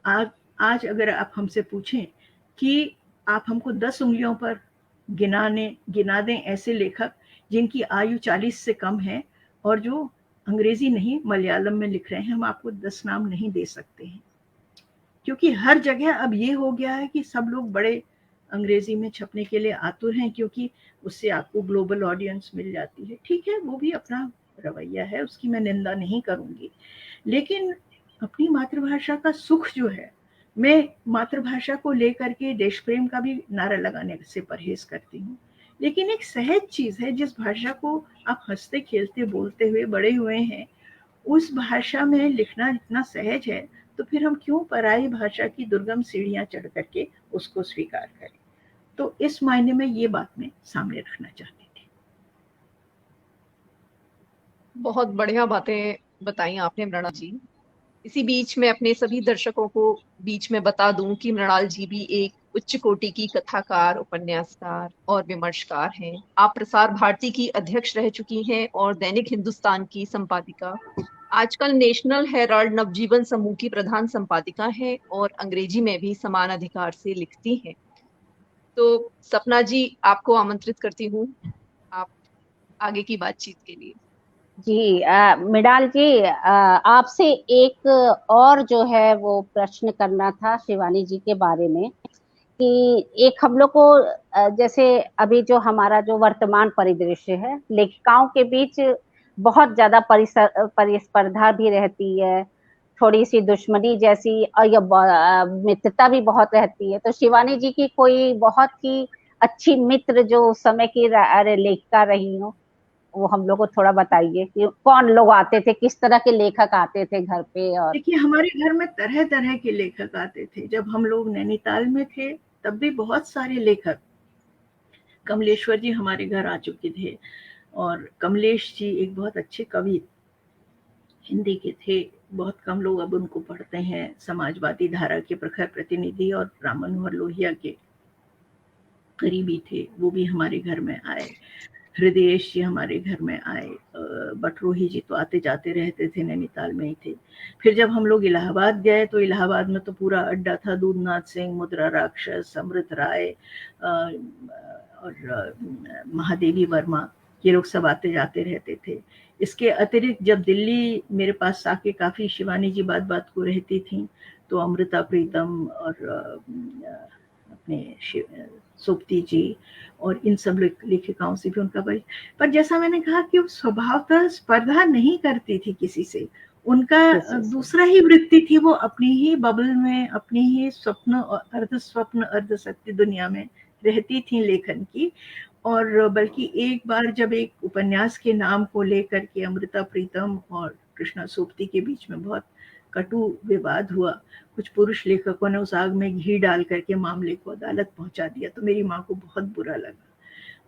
आज अगर आप हमसे पूछें कि आप हमको 10 उंगलियों पर गिना दें ऐसे लेखक जिनकी आयु 40 से कम है और जो अंग्रेजी नहीं मलयालम में लिख रहे हैं, हम आपको 10 नाम नहीं दे सकते हैं, क्योंकि हर जगह अब ये हो गया है कि सब लोग बड़े अंग्रेजी में छपने के लिए आतुर हैं, क्योंकि उससे आपको ग्लोबल ऑडियंस मिल जाती है। ठीक है, वो भी अपना रवैया है, उसकी मैं निंदा नहीं करूंगी, लेकिन अपनी मातृभाषा का सुख जो है, मैं मातृभाषा को लेकर के देश प्रेम का भी नारा लगाने से परहेज करती हूँ, लेकिन एक सहज चीज है, जिस भाषा को आप हंसते खेलते बोलते हुए बड़े हुए हैं, उस भाषा में लिखना इतना सहज है, तो फिर हम क्यों पराई भाषा की दुर्गम सीढ़ियां चढ़ करके उसको स्वीकार करें? तो इस मायने में ये बात मैं सामने रखना चाहती थी। बहुत बढ़िया बातें बताई आपने मृणाल जी। इसी बीच में अपने सभी दर्शकों को बीच में बता दूं कि मृणाल जी भी एक उच्च कोटि की कथाकार, उपन्यासकार और विमर्शकार हैं। आप प्रसार भारती की अध्यक्ष रह चुकी हैं और दैनिक हिंदुस्तान की संपादिका, आजकल नेशनल हेराल्ड नवजीवन समूह की प्रधान संपादिका हैं और अंग्रेजी में भी समान अधिकार से लिखती हैं। तो सपना जी, आपको आमंत्रित करती हूँ आप आगे की बातचीत के लिए। जी मृणाल जी, आपसे एक और जो है वो प्रश्न करना था शिवानी जी के बारे में, कि एक हम लोग को जैसे अभी जो हमारा जो वर्तमान परिदृश्य है, लेखिकाओं के बीच बहुत ज्यादा परिस्पर्धा भी रहती है, थोड़ी सी दुश्मनी जैसी, और ये मित्रता भी बहुत रहती है। तो शिवानी जी की कोई बहुत ही अच्छी मित्र जो उस समय की लेखिका रही हो, वो हम लोग को थोड़ा बताइए कि कौन लोग आते थे, किस तरह के लेखक आते थे घर पे। और देखिए, हमारे घर में तरह तरह के लेखक आते थे। जब हम लोग नैनीताल में थे तब भी बहुत सारे लेखक, कमलेश्वर जी हमारे घर आ चुके थे, और कमलेश जी एक बहुत अच्छे कवि हिंदी के थे। बहुत कम लोग अब उनको पढ़ते हैं। समाजवादी धारा के प्रखर प्रतिनिधि और राम मनोहर लोहिया के करीबी थे, वो भी हमारे घर में आए। हृदयेश जी हमारे घर में आए। बटरोही जी तो आते जाते रहते थे, नैनीताल में ही थे। फिर जब हम लोग इलाहाबाद गए तो इलाहाबाद में तो पूरा अड्डा था, दूधनाथ सिंह, मुद्रा राक्षस, अमृत राय और महादेवी वर्मा, ये लोग सब आते जाते रहते थे। इसके अतिरिक्त जब दिल्ली मेरे पास आके काफ़ी शिवानी जी बात बात को रहती थी, तो अमृता प्रीतम और अपने सोप्ती जी और इन सब लेखिकाओं से भी उनका परिचय। पर जैसा मैंने कहा कि वो स्वभावतः स्पर्धा नहीं करती थी किसी से। उनका दूसरा ही वृत्ति थी, वो अपनी ही बबल में, अपनी ही स्वप्न, अर्ध स्वप्न अर्ध सत्य दुनिया में रहती थी लेखन की। और बल्कि एक बार जब एक उपन्यास के नाम को लेकर के अमृता प्रीतम और कृष्णा सोप्ती के बीच में बहुत कटु विवाद हुआ, कुछ पुरुष लेखकों ने उस आग में घी डाल करके मामले को अदालत पहुंचा दिया, तो मेरी माँ को बहुत बुरा लगा।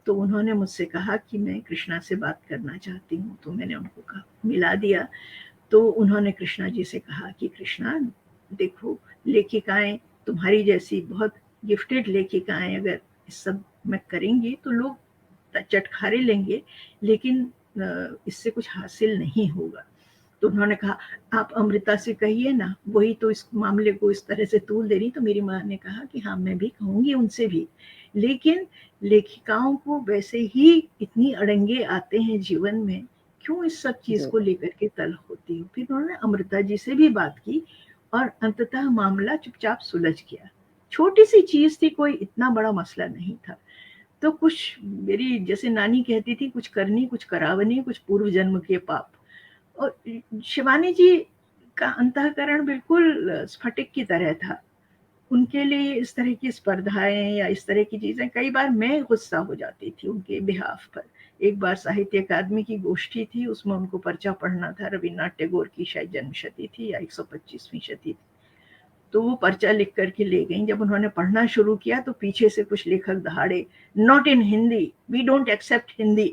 तो उन्होंने मुझसे कहा कि मैं कृष्णा से बात करना चाहती हूँ। तो मैंने उनको कहा, मिला दिया। तो उन्होंने कृष्णा जी से कहा कि कृष्णा देखो, लेखिकाएं तुम्हारी जैसी बहुत गिफ्टेड लेखिकाएं अगर इस सब में करेंगी तो लोग चटखारे लेंगे, लेकिन इससे कुछ हासिल नहीं होगा। तो उन्होंने कहा, आप अमृता से कहिए ना, वही तो इस मामले को इस तरह से तूल दे रही। तो मेरी माँ ने कहा कि हाँ, मैं भी कहूँगी उनसे भी, लेकिन लेखिकाओं को वैसे ही इतनी अड़ंगे आते हैं जीवन में, क्यों इस सब चीज को लेकर के तल्ख होती हो। फिर उन्होंने अमृता जी से भी बात की और अंततः मामला चुपचाप सुलझ गया। छोटी सी चीज थी, कोई इतना बड़ा मसला नहीं था। तो कुछ, मेरी जैसे नानी कहती थी, कुछ करनी कुछ करावनी, कुछ पूर्व जन्म के पाप। और शिवानी जी का अंतःकरण बिल्कुल स्फटिक की तरह था। उनके लिए इस तरह की स्पर्धाएं या इस तरह की चीजें, कई बार मैं गुस्सा हो जाती थी उनके बिहाफ पर। एक बार साहित्य अकादमी की गोष्ठी थी, उसमें उनको पर्चा पढ़ना था। रविन्द्रनाथ टैगोर की शायद जन्मशती थी या 125वीं शती थी। तो वो पर्चा लिख करके ले गई। जब उन्होंने पढ़ना शुरू किया तो पीछे से कुछ लेखक दहाड़े, not in Hindi, we don't accept Hindi.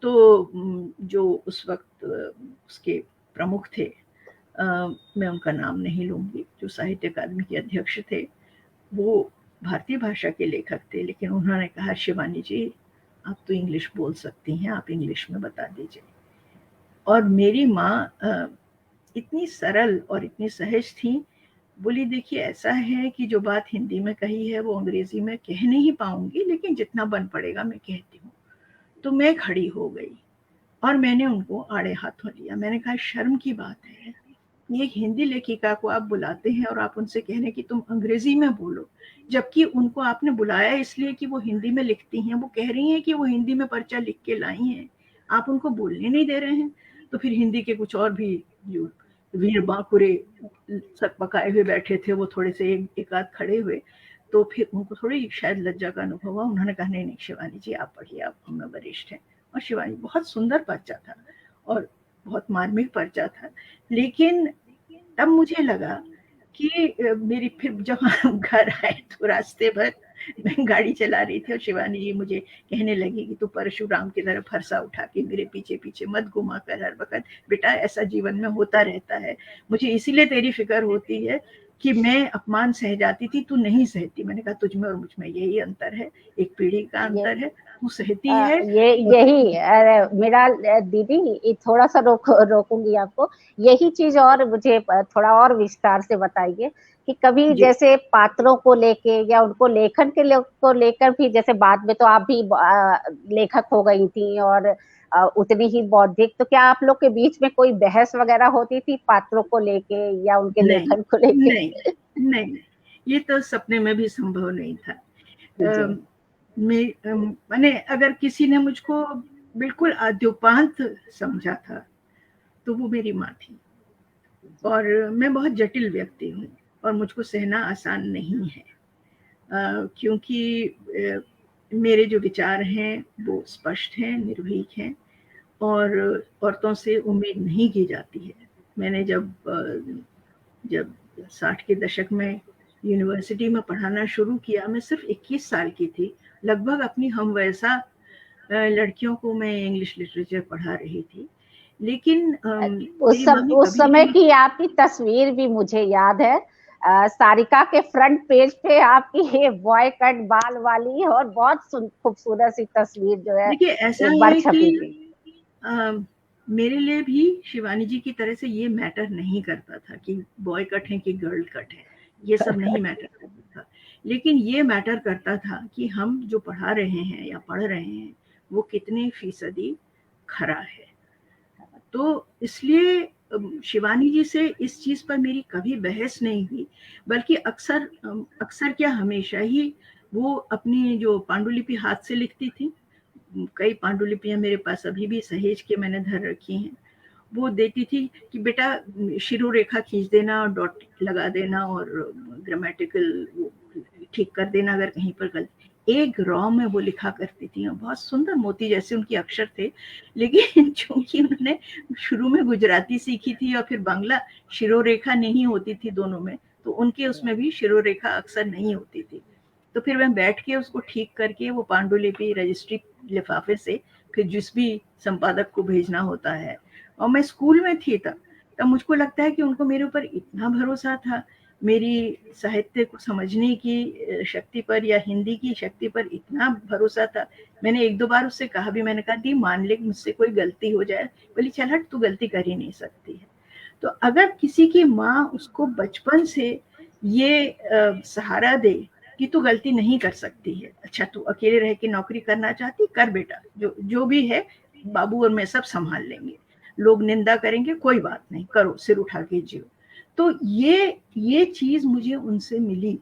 तो जो उस वक्त उसके प्रमुख थे, मैं उनका नाम नहीं लूंगी, जो साहित्य अकादमी के अध्यक्ष थे, वो भारतीय भाषा के लेखक थे, लेकिन उन्होंने कहा, शिवानी जी आप तो इंग्लिश बोल सकती हैं, आप इंग्लिश में बता दीजिए। और मेरी माँ इतनी सरल और इतनी सहज थी, बोली देखिए ऐसा है कि जो बात हिंदी में कही है वो अंग्रेजी में कह नहीं पाऊंगी, लेकिन जितना बन पड़ेगा मैं कहती हूँ। तो मैं खड़ी हो गई और मैंने उनको आड़े हाथों लिया। मैंने कहा, शर्म की बात है, एक हिंदी लेखिका को आप बुलाते हैं और आप उनसे कह रहे हैं कि तुम अंग्रेजी में बोलो, जबकि उनको आपने बुलाया इसलिए कि वो हिंदी में लिखती हैं। वो कह रही हैं कि वो हिंदी में पर्चा लिख के लाई हैं, आप उनको बोलने नहीं दे रहे हैं। तो फिर हिंदी के कुछ और भी जो वीर बांकुरे सक पकाए हुए बैठे थे, वो थोड़े से एक आध खड़े हुए। तो फिर उनको थोड़ी शायद लज्जा का अनुभव हुआ। उन्होंने कहा, नहीं नहीं शिवानी जी आप पढ़िए, आप हमें वरिष्ठ हैं। और शिवानी, बहुत सुंदर पर्चा था और बहुत मार्मिक पर्चा था। लेकिन तब मुझे लगा कि मेरी, फिर जब हम घर आए तो रास्ते भर मैं गाड़ी चला रही थी और शिवानी जी मुझे कहने लगी कि तू परशुराम की तरह फरसा उठा के मेरे पीछे पीछे मत घुमा कर हर वक्त, बेटा ऐसा जीवन में होता रहता है, मुझे इसीलिए तेरी फिक्र होती है कि मैं अपमान सह जाती थी, तू नहीं सहती। मैंने कहा तुझ में और मुझ में यही अंतर है, एक पीढ़ी का अंतर है, तू सहती है। यही मेरा दीदी, थोड़ा सा रोकूंगी आपको। यही चीज और मुझे थोड़ा और विस्तार से बताइए कि कभी जैसे पात्रों को लेके या उनको लेखन को लेकर भी, जैसे बाद में तो आप भी लेखक हो गई थी और उतनी ही बौद्धिक, तो क्या आप लोग के बीच में कोई बहस वगैरह होती थी पात्रों को लेके या उनके लेखन को लेके? नहीं, ये तो सपने में भी संभव नहीं था। मैंने अगर किसी ने मुझको बिल्कुल आद्योपांत समझा था तो वो मेरी माँ थी, और मैं बहुत जटिल व्यक्ति हूँ और मुझको सहना आसान नहीं है, क्योंकि मेरे जो विचार हैं वो स्पष्ट हैं, निर्भीक हैं, और औरतों से उम्मीद नहीं की जाती है। मैंने जब 60 के दशक में यूनिवर्सिटी में पढ़ाना शुरू किया, मैं सिर्फ 21 साल की थी। लगभग अपनी हमवयसा लड़कियों को मैं इंग्लिश लिटरेचर पढ़ा रही थी, लेकिन उस समय की आपकी तस्वीर भी मुझे याद है, सारिका के फ्रंट पेज पे आपकी ये बॉय कट बाल वाली और बहुत खूबसूरत सी तस्वीर जो है एक बार छपी थी। मेरे लिए भी शिवानी जी की तरह से ये मैटर नहीं करता था कि बॉय कट है कि गर्ल कट है, ये सब नहीं मैटर करता था। लेकिन ये मैटर करता था कि हम जो पढ़ा रहे हैं या पढ़ रहे हैं वो कितने फीसदी खरा है। तो इसलिए शिवानी जी से इस चीज पर मेरी कभी बहस नहीं हुई, बल्कि अक्सर क्या हमेशा ही वो अपनी जो पांडुलिपि हाथ से लिखती थी, कई पांडुलिपियां मेरे पास अभी भी सहेज के मैंने धर रखी हैं, वो देती थी कि बेटा शिरोरेखा खींच देना, डॉट लगा देना और ग्रामेटिकल ठीक कर देना अगर कहीं पर गलती। एक रॉ में वो लिखा करती थी, बहुत सुंदर मोती जैसे उनके अक्षर थे, लेकिन चूंकि उन्होंने शुरू में गुजराती सीखी थी और फिर बांग्ला, शिरोरेखा नहीं होती थी दोनों में, तो उनके उसमें भी शिरोरेखा अक्सर नहीं होती थी। तो फिर मैं बैठ के उसको ठीक करके वो पांडुलिपि रजिस्ट्री लिफाफे से फिर जिस भी संपादक को भेजना होता है, और मैं स्कूल में थी तब मुझको लगता है कि उनको मेरे ऊपर इतना भरोसा था, मेरी साहित्य को समझने की शक्ति पर या हिंदी की शक्ति पर इतना भरोसा था। मैंने 1-2 बार उससे कहा भी, मैंने कहा दी मान ले मुझसे कोई गलती हो जाए, बोली चल हट, तू गलती कर ही नहीं सकती है। तो अगर किसी की माँ उसको बचपन से ये सहारा दे कि तू गलती नहीं कर सकती है, अच्छा तू अकेले रह के नौकरी करना चाहती, कर बेटा, जो भी है बाबू और मैं सब संभाल लेंगे, लोग निंदा करेंगे कोई बात नहीं, करो, सिर उठा के जियो। तो ये चीज मुझे उनसे मिली।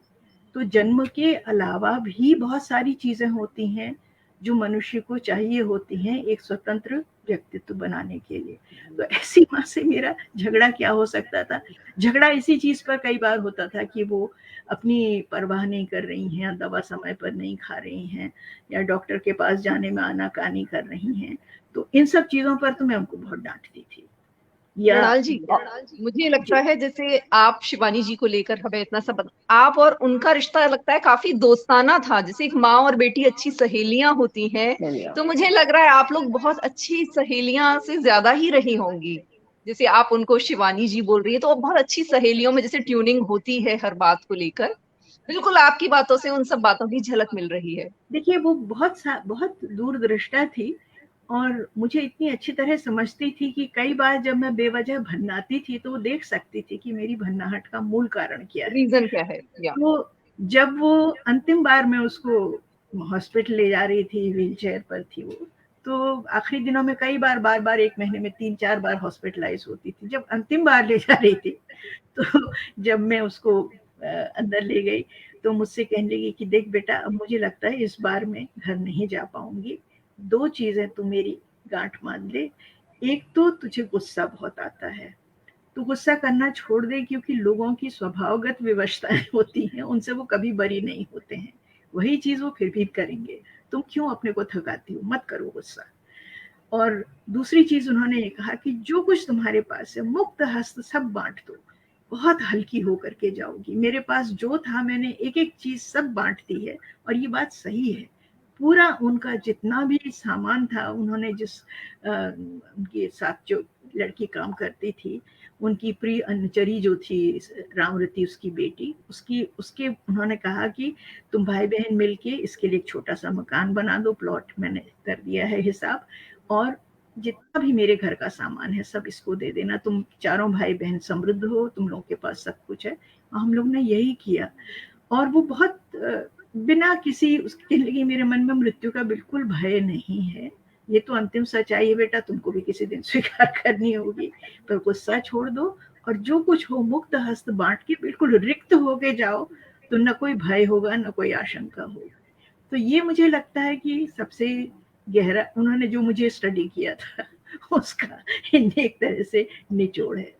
तो जन्म के अलावा भी बहुत सारी चीजें होती हैं जो मनुष्य को चाहिए होती हैं एक स्वतंत्र व्यक्तित्व बनाने के लिए। तो ऐसी माँ से मेरा झगड़ा क्या हो सकता था? झगड़ा इसी चीज पर कई बार होता था कि वो अपनी परवाह नहीं कर रही हैं, दवा समय पर नहीं खा रही हैं, या डॉक्टर के पास जाने में आनाकानी कर रही हैं। तो इन सब चीजों पर तो मैं उनको बहुत डांटती थी। मृणाल जी, मुझे लगता है जैसे आप शिवानी जी को लेकर हमें इतना सब आप और उनका रिश्ता लगता है काफी दोस्ताना था, जैसे एक माँ और बेटी अच्छी सहेलियां होती हैं, तो मुझे लग रहा है आप लोग बहुत अच्छी सहेलियां से ज्यादा ही रही होंगी। जैसे आप उनको शिवानी जी बोल रही है, तो बहुत अच्छी सहेलियों में जैसे ट्यूनिंग होती है हर बात को लेकर, बिल्कुल आपकी बातों से उन सब बातों की झलक मिल रही है। देखिए वो बहुत दूरदृष्टा थी और मुझे इतनी अच्छी तरह समझती थी कि कई बार जब मैं बेवजह भन्नाती थी तो वो देख सकती थी कि मेरी भन्नाहट का मूल कारण क्या है, रीजन क्या है। तो जब वो अंतिम बार मैं उसको हॉस्पिटल ले जा रही थी, व्हील चेयर पर थी वो, तो आखिरी दिनों में कई बार 1 महीने में 3-4 बार हॉस्पिटलाइज होती थी। जब अंतिम बार ले जा रही थी तो जब मैं उसको अंदर ले गई तो मुझसे कहने लगी कि देख बेटा, अब मुझे लगता है इस बार मैं घर नहीं जा पाऊंगी, 2 चीजें तू मेरी गांठ मान ले, एक तो तुझे गुस्सा बहुत आता है, तू गुस्सा करना छोड़ दे, क्योंकि लोगों की स्वभावगत विवशताएं होती हैं, उनसे वो कभी बरी नहीं होते हैं, वही चीज वो फिर भी करेंगे, तुम क्यों अपने को थकाती हो, मत करो गुस्सा। और दूसरी चीज उन्होंने ये कहा कि जो कुछ तुम्हारे पास है मुक्त हस्त सब बांट दो, बहुत हल्की होकर के जाओगी, मेरे पास जो था मैंने एक एक चीज सब बांट दी है। और ये बात सही है, पूरा उनका जितना भी सामान था, उन्होंने जिस उनके साथ जो लड़की काम करती थी, उनकी प्रिय अनुचरी जो थी रामरती, उसकी बेटी, उसके उन्होंने कहा कि तुम भाई बहन मिलके इसके लिए एक छोटा सा मकान बना दो, प्लॉट मैंने कर दिया है हिसाब, और जितना भी मेरे घर का सामान है सब इसको दे देना, तुम चारों भाई बहन समृद्ध हो, तुम लोगों के पास सब कुछ है। हम लोग ने यही किया, और वो बहुत बिना किसी उसके लिए, मेरे मन में मृत्यु का बिल्कुल भय नहीं है। ये तो अंतिम सच्चाई है बेटा, तुमको भी किसी दिन स्वीकार करनी होगी, पर गुस्सा छोड़ दो और जो कुछ हो मुक्त हस्त बांट के बिल्कुल रिक्त होके जाओ, तो न कोई भय होगा न कोई आशंका होगी। तो ये मुझे लगता है कि सबसे गहरा उन्होंने जो मुझे स्टडी किया था उसका एक तरह से निचोड़ है।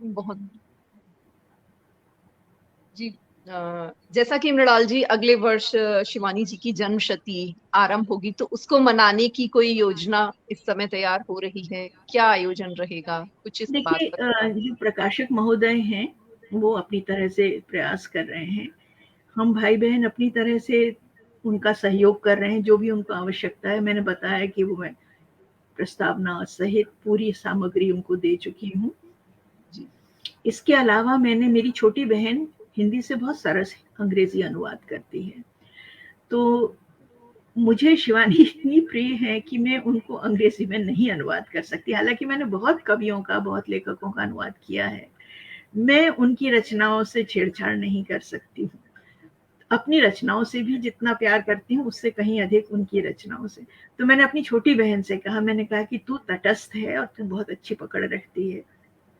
बहुत जी। जैसा कि मृणाल जी, अगले वर्ष शिवानी जी की जन्म शती आरंभ होगी, तो उसको मनाने की कोई योजना इस समय तैयार हो रही है? क्या आयोजन रहेगा, कुछ इस बात देखिए, पर? जो प्रकाशक महोदय हैं वो अपनी तरह से प्रयास कर रहे हैं, हम भाई बहन अपनी तरह से उनका सहयोग कर रहे हैं, जो भी उनको आवश्यकता है। मैंने बताया कि वो मैं प्रस्तावना सहित पूरी सामग्री उनको दे चुकी हूँ। इसके अलावा मैंने, मेरी छोटी बहन हिंदी से बहुत सरस अंग्रेजी अनुवाद करती है, तो मुझे शिवानी इतनी प्रिय है कि मैं उनको अंग्रेजी में नहीं अनुवाद कर सकती। हालांकि मैंने बहुत कवियों का, बहुत लेखकों का अनुवाद किया है, मैं उनकी रचनाओं से छेड़छाड़ नहीं कर सकती हूँ। अपनी रचनाओं से भी जितना प्यार करती हूँ उससे कहीं अधिक उनकी रचनाओं से। तो मैंने अपनी छोटी बहन से कहा, मैंने कहा कि तू तटस्थ है और तू बहुत अच्छी पकड़ रखती है,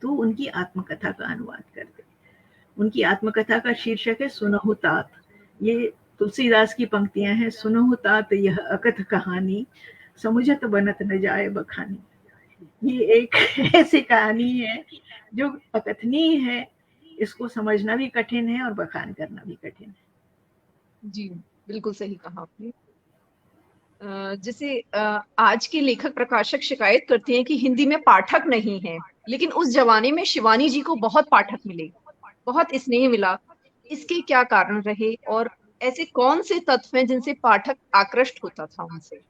तू उनकी आत्मकथा का अनुवाद कर दे। उनकी आत्मकथा का शीर्षक है सुनहु तात। ये तुलसीदास की पंक्तियां हैं, सुनहु तात यह अकथ कहानी, समुझत बनत न जाए बखानी। ये एक ऐसी कहानी है जो अकथनीय है, इसको समझना भी कठिन है और बखान करना भी कठिन है। जी, बिल्कुल सही कहा आपने। जैसे आज के लेखक प्रकाशक शिकायत करते हैं कि हिंदी में पाठक नहीं है, लेकिन उस जमाने में शिवानी जी को बहुत पाठक मिले, बहुत स्नेह मिला। इसके क्या कारण रहे और ऐसे कौन से तत्व हैं जिनसे पाठक आकृष्ट होता था उनसे?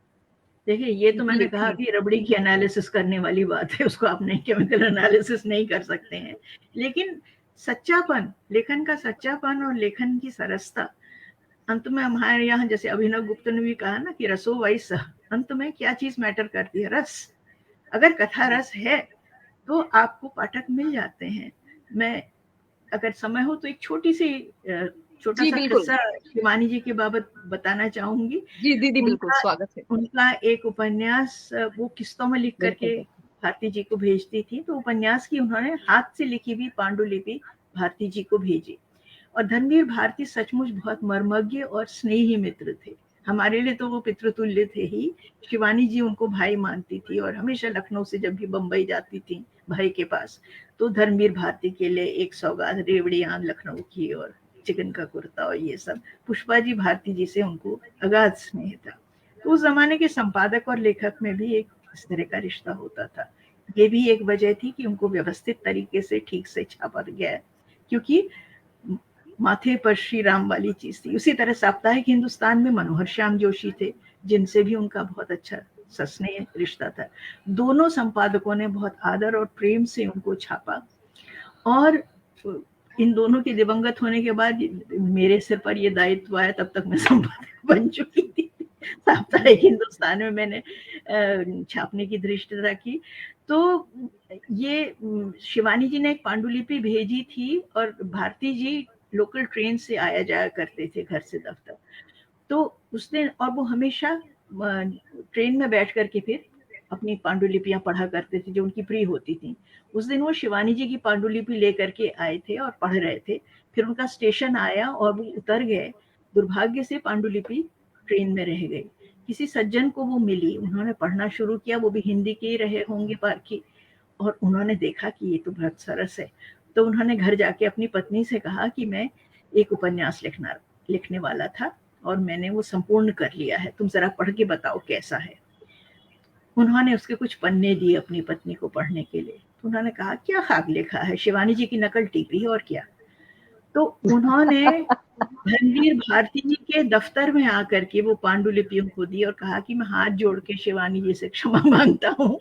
देखिए, ये तो मैंने कहा कि रबड़ी की एनालिसिस करने वाली बात है, उसको आप नहीं केमिकल एनालिसिस नहीं कर सकते हैं, लेकिन सच्चापन, लेखन का सच्चापन और लेखन की सरसता। अंत में हमारे यहाँ जैसे अभिनव गुप्त ने भी कहा ना कि रसो वैस, अंत में क्या चीज मैटर करती है? रस। अगर कथा रस है तो आपको पाठक मिल जाते हैं। मैं, अगर समय हो तो एक छोटा सा किस्सा शिवानी जी के बाबत बताना चाहूंगी। जी दीदी, बिल्कुल, स्वागत है। उनका एक उपन्यास वो किस्तों में लिख करके भारती जी को भेजती थी, तो उपन्यास की उन्होंने हाथ से लिखी हुई पांडुलिपि भारती जी को भेजी। और धर्मवीर भारती सचमुच बहुत मर्मज्ञ और स्नेही मित्र थे, हमारे लिए तो वो पितृतुल्य थे ही। शिवानी जी उनको भाई मानती थी और हमेशा लखनऊ से जब भी बम्बई जाती थी भाई के पास, तो धर्मवीर भारती के लिए एक सौगात रेवड़ियां लखनऊ की और चिकन का कुर्ता और ये सब। पुष्पा जी भारती जी से उनको अगाध स्नेह था। तो उस जमाने के संपादक और लेखक में भी एक इस तरह का रिश्ता होता था। ये भी एक वजह थी कि उनको व्यवस्थित तरीके से ठीक से छापा गया, क्योंकि माथे पर श्री राम वाली चीज थी। उसी तरह साप्ताहिक हिंदुस्तान में मनोहर श्याम जोशी थे, जिनसे भी उनका बहुत अच्छा सस्नेह रिश्ता था। दोनों संपादकों ने बहुत आदर और प्रेम से उनको छापा, और इन दोनों के दिवंगत होने के बाद मेरे सिर पर ये दायित्व आया, तब तक मैं संपादक बन चुकी थी। साप्ताहिक हिंदुस्तान में मैंने छापने की धृष्टता की। तो ये शिवानी जी ने एक पांडुलिपि भेजी थी और भारती जी लोकल ट्रेन से आया जाया करते थे घर से दफ्तर। तो उसने, और वो हमेशा ट्रेन में बैठ करके फिर अपनी पांडुलिपियां पढ़ा करते थे जो उनकी प्रिय होती थी। उस दिन वो शिवानी जी की पांडुलिपि लेकर के आए थे और पढ़ रहे थे। फिर उनका स्टेशन आया और वो उतर गए। दुर्भाग्य से पांडुलिपि ट्रेन में रह गई। किसी सज्जन को वो मिली, उन्होंने पढ़ना शुरू किया, वो भी हिंदी के ही रहे होंगे पारखी, और उन्होंने देखा कि ये तो बहुत सरस है। तो उन्होंने घर जाके अपनी पत्नी से कहा कि मैं एक उपन्यास लिखने वाला था और मैंने वो संपूर्ण कर लिया है, तुम जरा पढ़ के बताओ कैसा है। उन्होंने उसके कुछ पन्ने दिए अपनी पत्नी को पढ़ने के लिए। तो उन्होंने कहा क्या खाक लिखा है, शिवानी जी की नकल टीपी और क्या। तो उन्होंने धर्मवीर भारती जी के दफ्तर में आकर के वो पांडुलिपियों को दी और कहा कि मैं हाथ जोड़ के शिवानी जी से क्षमा मांगता हूँ,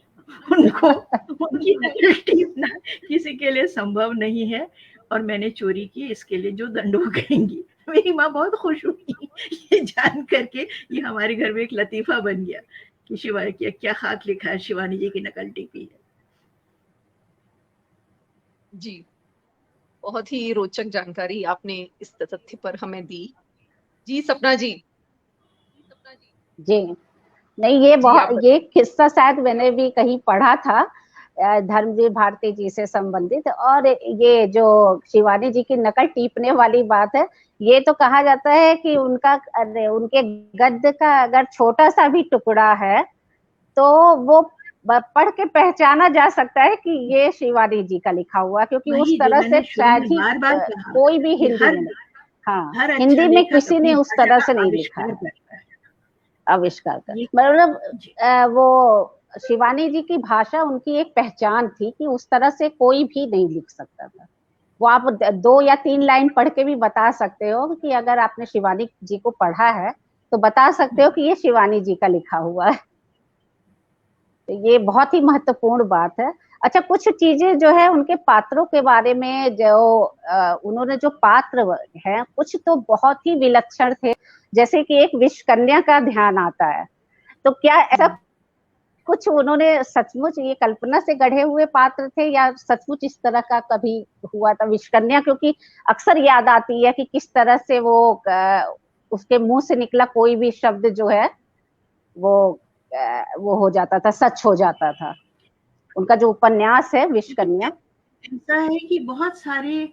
उनको उनकी नकल टीपना किसी के लिए संभव नहीं है, और मैंने चोरी की, इसके लिए जो दंड वो कहेंगी। मेरी माँ बहुत खुश हुई ये जान करके। ये हमारे घर में एक लतीफा बन गया कि शिवानी क्या क्या खाक लिखा है, शिवानी जी की नकल टीपी है। जी, बहुत ही रोचक जानकारी आपने इस तथ्य पर हमें दी। जी सपना जी। जी नहीं, ये जी आप बहुत, ये किस्सा शायद मैंने भी कहीं पढ़ा था धर्मवीर भारती जी से संबंधित। और ये जो शिवानी जी की नकल टीपने वाली बात है, ये तो कहा जाता है कि उनके गद्य का अगर छोटा सा भी टुकड़ा है तो वो पढ़ के पहचाना जा सकता है कि ये शिवानी जी का लिखा हुआ, क्योंकि उस वही जो तरह से मैंने शुरू शायद में ही बार बार कहा कोई भी कि हिंदी में नहीं, हाँ, हर अच्छा हिंदी में लेखक किसी अपनी ने उस भाषा तरह का से नहीं लिखा आविष्कार है, करता है। आविष्कार कर, ये मतलब जी, वो शिवानी जी की भाषा उनकी एक पहचान थी कि उस तरह से कोई भी नहीं लिख सकता था। वो आप 2 या 3 लाइन पढ़ के भी बता सकते हो कि अगर आपने शिवानी जी को पढ़ा है तो बता सकते हो कि ये शिवानी जी का लिखा हुआ है। तो ये बहुत ही महत्वपूर्ण बात है। अच्छा, कुछ चीजें जो है उनके पात्रों के बारे में, जो उन्होंने जो पात्र हैं कुछ तो बहुत ही विलक्षण थे, जैसे कि एक विषकन्या का ध्यान आता है। तो क्या ऐसा कुछ उन्होंने सचमुच ये कल्पना से गढ़े हुए पात्र थे, या सचमुच इस तरह का कभी हुआ था विषकन्या? क्योंकि अक्सर याद आती है कि किस तरह से वो उसके मुंह से निकला कोई भी शब्द जो है वो वो हो जाता था, सच हो जाता था। उनका जो उपन्यास है विषकन्या। ऐसा है कि बहुत सारे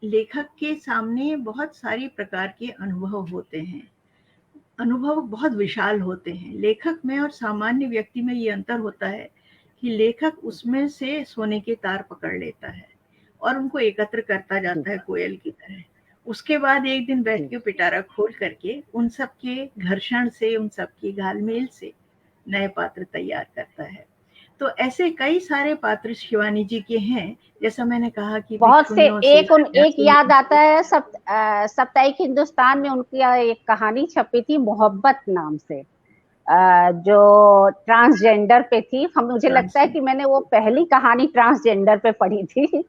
लेखक के सामने बहुत सारी प्रकार के अनुभव होते हैं, अनुभव बहुत विशाल होते हैं। लेखक में और सामान्य व्यक्ति में ये अंतर होता है कि लेखक उसमें से सोने के तार पकड़ लेता है और उनको एकत्र करता जी जाता है कोयल की तरह। उसके बाद एक दिन बैठ जी के पिटारा खोल करके उन सब के घर्षण से, उन सब की घालमेल से नए पात्र तैयार करता है। तो ऐसे कई सारे पात्र शिवानी जी के हैं। जैसा मैंने कहा कि बहुत से, भिक्षुणियों से, एक याद सन्यासिनियों आता से, है, साप्ताहिक हिंदुस्तान में उनकी एक कहानी छपी थी मोहब्बत नाम से, जो ट्रांसजेंडर पे थी। हम, मुझे लगता है कि मैंने वो पहली कहानी ट्रांसजेंडर पे पढ़ी थी।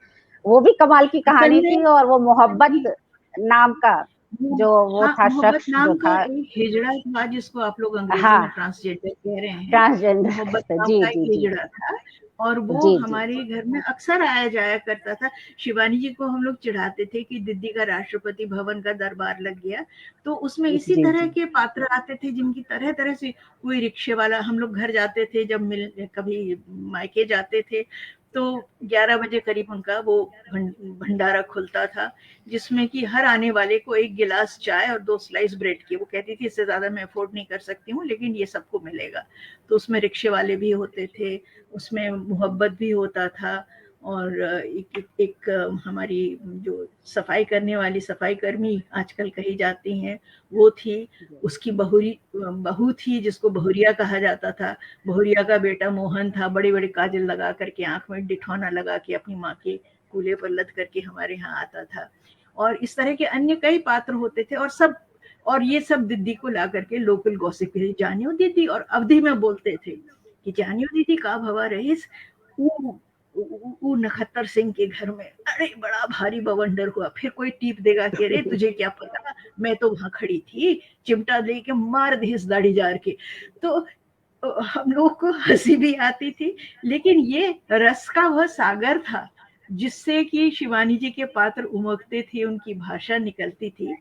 वो भी कमाल की असल कहानी थी। में और वो मोहब्बत नाम का वो, जो वो हाँ, था मोहब्बत शख्स जो नाम का था, एक हिजड़ा था जिसको आप लोग अंग्रेजी में हाँ, ट्रांसजेंडर कह रहे हैं। मोहब्बत ट्रांसजेंडर, नाम जी का एक जी जी हिजड़ा था और वो जी जी हमारे घर में अक्सर आया जाया करता था। शिवानी जी को हम लोग चिढ़ाते थे कि दीदी का राष्ट्रपति भवन का दरबार लग गया। तो उसमें इसी जी तरह जी के पात्र आते थे जिनकी तरह तरह से, कोई रिक्शे वाला, हम लोग घर जाते थे जब कभी मायके जाते थे तो 11 बजे करीब उनका वो भंडारा खुलता था, जिसमें कि हर आने वाले को 1 गिलास चाय और 2 स्लाइस ब्रेड की, वो कहती थी इससे ज़्यादा मैं अफोर्ड नहीं कर सकती हूँ लेकिन ये सबको मिलेगा। तो उसमें रिक्शे वाले भी होते थे, उसमें मोहब्बत भी होता था, और एक हमारी जो सफाई करने वाली सफाई कर्मी आजकल कही जाती हैं वो थी। उसकी बहू थी जिसको बहुरिया कहा जाता था। बहुरिया का बेटा मोहन था, बड़े बड़े काजल लगा करके, आंख में डिठौना लगा के अपनी माँ के कूल्हे पर लद करके हमारे यहाँ आता था। और इस तरह के अन्य कई पात्र होते थे, और ये सब दीदी को ला करके लोकल गॉसिप, जानियो दीदी, और अवधि में बोलते थे कि जानियो दीदी का भवा रहीस वो नखत्तर सिंह के घर में, अरे बड़ा भारी बवंडर हुआ। फिर कोई टीप देगा कि अरे तुझे क्या पता, मैं तो वहां खड़ी थी, चिमटा लेके मार दी इस दाढ़ी जार के। तो हम लोग को हंसी भी आती थी, लेकिन ये रस का वह सागर था जिससे कि शिवानी जी के पात्र उमगते थे, उनकी भाषा निकलती थी।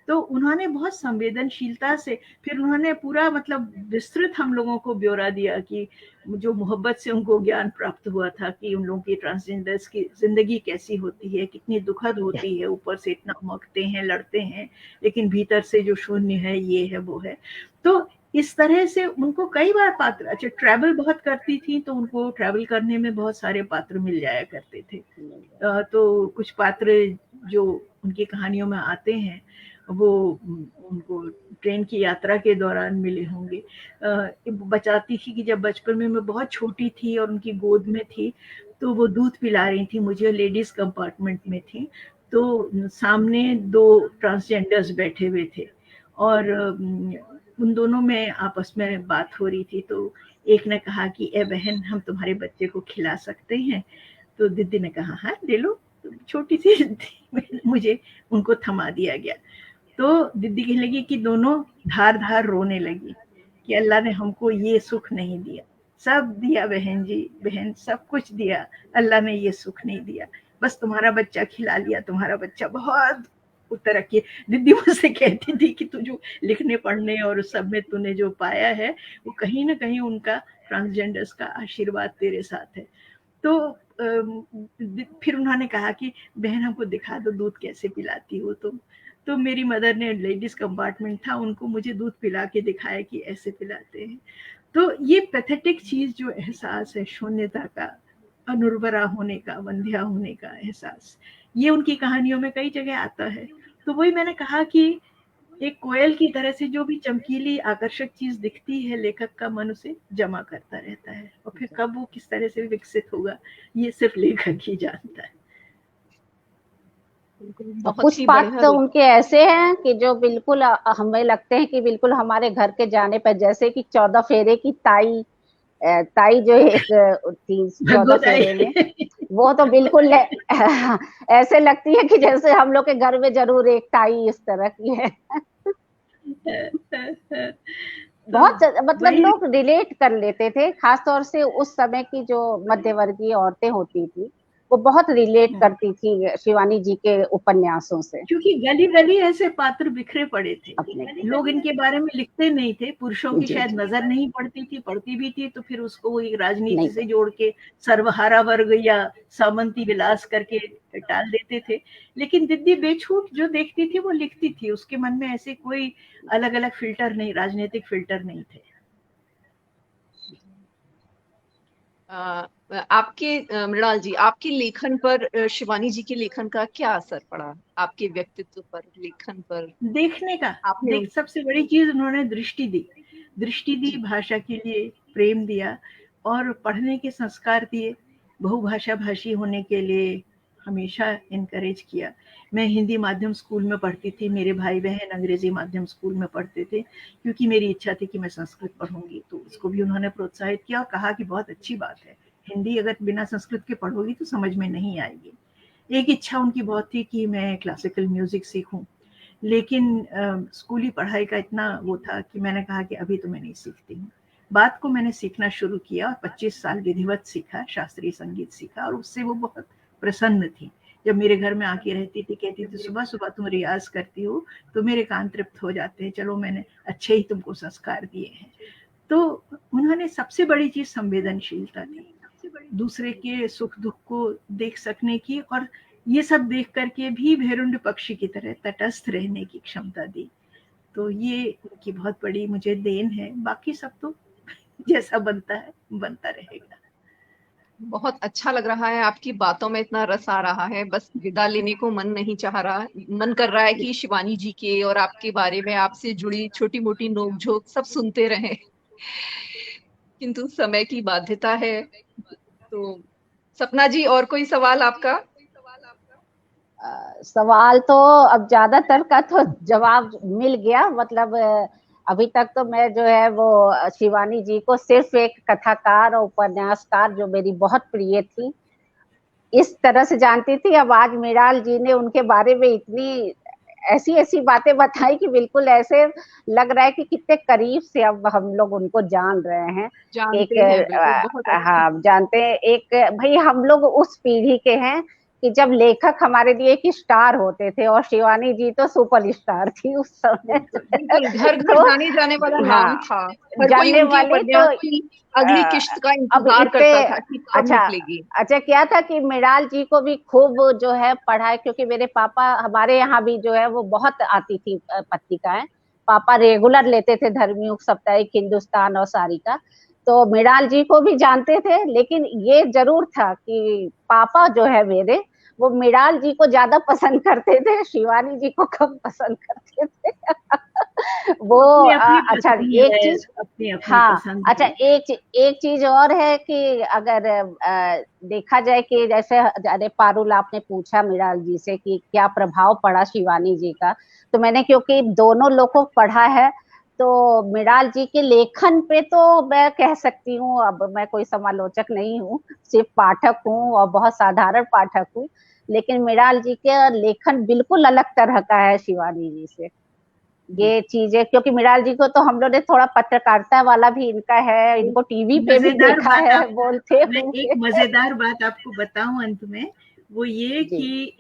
तो उन्होंने बहुत संवेदनशीलता से, फिर उन्होंने पूरा मतलब विस्तृत हम लोगों को ब्यौरा दिया कि जो मोहब्बत से उनको ज्ञान प्राप्त हुआ था कि उन लोगों की ट्रांसजेंडर्स की जिंदगी कैसी होती है, कितनी दुखद होती है। ऊपर से इतना उमगते हैं, लड़ते हैं, लेकिन भीतर से जो शून्य है, ये है वो है। तो इस तरह से उनको कई बार पात्र, अच्छा ट्रैवल बहुत करती थी तो उनको ट्रैवल करने में बहुत सारे पात्र मिल जाया करते थे। तो कुछ पात्र जो उनकी कहानियों में आते हैं वो उनको ट्रेन की यात्रा के दौरान मिले होंगे। बताती थी कि जब बचपन में मैं बहुत छोटी थी और उनकी गोद में थी तो वो दूध पिला रही थी मुझे, लेडीज कंपार्टमेंट में थी, तो सामने 2 ट्रांसजेंडर्स बैठे हुए थे और उन दोनों में आपस में बात हो रही थी। तो एक ने कहा कि ए बहन, हम तुम्हारे बच्चे को खिला सकते हैं? तो दीदी ने कहा हाँ दे लो। छोटी सी मुझे उनको थमा दिया गया। तो दीदी कहने लगी कि दोनों धार धार रोने लगी कि अल्लाह ने हमको ये सुख नहीं दिया। सब दिया बहन जी, बहन सब कुछ दिया, अल्लाह ने ये सुख नहीं दिया। बस तुम्हारा बच्चा खिला लिया, तुम्हारा बच्चा बहुत तरक्की। दीदी मुझसे कहती थी कि तू जो लिखने पढ़ने और सब में तूने जो पाया है, वो कहीं ना कहीं उनका ट्रांसजेंडर्स का आशीर्वाद तेरे साथ है। तो फिर उन्होंने कहा कि बहन हमको दिखा दो दूध कैसे पिलाती हो तुम। तो मेरी मदर ने, लेडीज कंपार्टमेंट था, उनको मुझे दूध पिला के दिखाया कि ऐसे पिलाते हैं। तो ये पैथेटिक चीज जो एहसास है शून्यता का, अनुर्वरा होने का, वंध्या होने का एहसास, ये उनकी कहानियों में कई जगह आता है। तो वही मैंने कहा कि एक कोयल की तरह से जो भी चमकीली आकर्षक चीज दिखती है, लेखक का मन उसे जमा करता रहता है, और फिर कब वो किस तरह से विकसित होगा ये सिर्फ लेखक ही जानता है। कुछ पाठ तो उनके ऐसे हैं कि जो बिल्कुल हमें लगते हैं कि बिल्कुल हमारे घर के जाने पर, जैसे कि 14 फेरे की ताई, ताई जो एक थी 14 फेरे में, वो तो बिल्कुल ऐसे लगती है कि जैसे हम लोग के घर में जरूर एक ताई इस तरह की है। बहुत मतलब लोग रिलेट कर लेते थे, खासतौर से उस समय की जो मध्यवर्गीय औरतें होती थी वो बहुत रिलेट करती थी शिवानी जी के उपन्यासों से, क्योंकि गली गली ऐसे पात्र बिखरे पड़े थे। लोग इनके बारे में लिखते नहीं थे, पुरुषों की शायद नजर नहीं पड़ती थी, पड़ती भी थी तो फिर उसको वही राजनीति से जोड़ के सर्वहारा वर्ग या सामंती विलास करके टाल देते थे। लेकिन दीदी बेछूट जो देखती थी वो लिखती थी, उसके मन में ऐसे कोई अलग अलग फिल्टर नहीं, राजनीतिक फिल्टर नहीं थे। आपके मृणाल जी, आपके लेखन पर शिवानी जी के लेखन का क्या असर पड़ा, आपके व्यक्तित्व पर, लेखन पर? देखने का, सबसे बड़ी चीज उन्होंने दृष्टि दी, भाषा के लिए प्रेम दिया और पढ़ने के संस्कार दिए, बहुभाषा भाषी होने के लिए हमेशा इनकरेज किया। मैं हिंदी माध्यम स्कूल में पढ़ती थी, मेरे भाई बहन अंग्रेजी माध्यम स्कूल में पढ़ते थे, क्योंकि मेरी इच्छा थी कि मैं संस्कृत पढ़ूंगी, तो उसको भी उन्होंने प्रोत्साहित किया और कहा कि बहुत अच्छी बात है, हिंदी अगर बिना संस्कृत के पढ़ोगी तो समझ में नहीं आएगी। एक इच्छा उनकी बहुत थी कि मैं क्लासिकल म्यूजिक सीखूं, लेकिन स्कूली पढ़ाई का इतना वो था कि मैंने कहा कि अभी तो मैं नहीं सीखती हूँ। बात को मैंने सीखना शुरू किया और 25 साल विधिवत सीखा, शास्त्रीय संगीत सीखा, और उससे वो बहुत प्रसन्न थी। जब मेरे घर में आके रहती थी, कहती थी सुबह सुबह तुम रियाज करती हो तो मेरे कान तृप्त हो जाते हैं, चलो मैंने अच्छे ही तुमको संस्कार दिए हैं। तो उन्होंने सबसे बड़ी चीज संवेदनशीलता थी, दूसरे के सुख दुख को देख सकने की, और ये सब देख करके भी भेरुंड पक्षी की तरह तटस्थ रहने की क्षमता दी। तो ये उनकी बहुत बड़ी मुझे देन है, बाकी सब तो जैसा बनता है बनता रहेगा। बहुत अच्छा लग रहा है, आपकी बातों में इतना रस आ रहा है, बस विदा लेने को मन नहीं चाह रहा, मन कर रहा है कि शिवानी जी के और आपके बारे में, आपसे जुड़ी छोटी मोटी नोकझोंक सब सुनते रहें, किंतु समय की बाध्यता है। तो सपना जी, और कोई सवाल आपका? सवाल तो अब ज्यादातर का तो जवाब मिल गया, मतलब अभी तक तो मैं जो है वो शिवानी जी को सिर्फ एक कथाकार और उपन्यासकार जो मेरी बहुत प्रिय थी इस तरह से जानती थी। अब आज मृणाल जी ने उनके बारे में इतनी ऐसी ऐसी बातें बताई कि बिल्कुल ऐसे लग रहा है कि कितने करीब से अब हम लोग उनको जान रहे हैं। जानते हैं, बिल्कुल, बहुत अच्छा। हाँ जानते हैं। एक भाई हम लोग उस पीढ़ी के हैं कि जब लेखक हमारे लिए एक स्टार होते थे, और शिवानी जी तो सुपर स्टार थी उस समय। बिल्कुल घर घर तो जाने जाने वाला नाम था, हर कोई जानने उनके वाले उपन्यास तो की अगली किश्त का अब इंतजार इतने करता था कि कब अच्छा निकलेगी। अच्छा क्या था कि मृणाल जी को भी खूब जो है पढ़ाई, क्योंकि मेरे पापा हमारे यहाँ भी जो है वो बहुत आती थी पत्रिकाएं, पापा रेगुलर लेते थे धर्मयुग, साप्ताहिक, हिंदुस्तान और सारिका, तो मृणाल जी को भी जानते थे। लेकिन ये जरूर था कि पापा जो है मेरे वो मृणाल जी को ज्यादा पसंद करते थे, शिवानी जी को कम पसंद करते थे। वो अच्छा एक चीज, हाँ अच्छा एक चीज और है कि अगर देखा जाए कि जैसे अरे पारुल आपने पूछा मृणाल जी से कि क्या प्रभाव पड़ा शिवानी जी का, तो मैंने क्योंकि दोनों लोग को पढ़ा है तो मृणाल जी के लेखन पे तो मैं कह सकती हूँ, अब मैं कोई समालोचक नहीं हूँ, सिर्फ पाठक हूँ और बहुत साधारण पाठक हूँ, लेकिन मृणाल जी के लेखन बिल्कुल अलग तरह का है शिवानी जी से। ये चीजें, क्योंकि मृणाल जी को तो हम लोग ने थोड़ा पत्रकारिता वाला भी इनका है, इनको टीवी पे भी मजेदार देखा बात है बोलते मैं एक हुए। मजेदार बात आपको बताऊं अंत में, वो ये जी। कि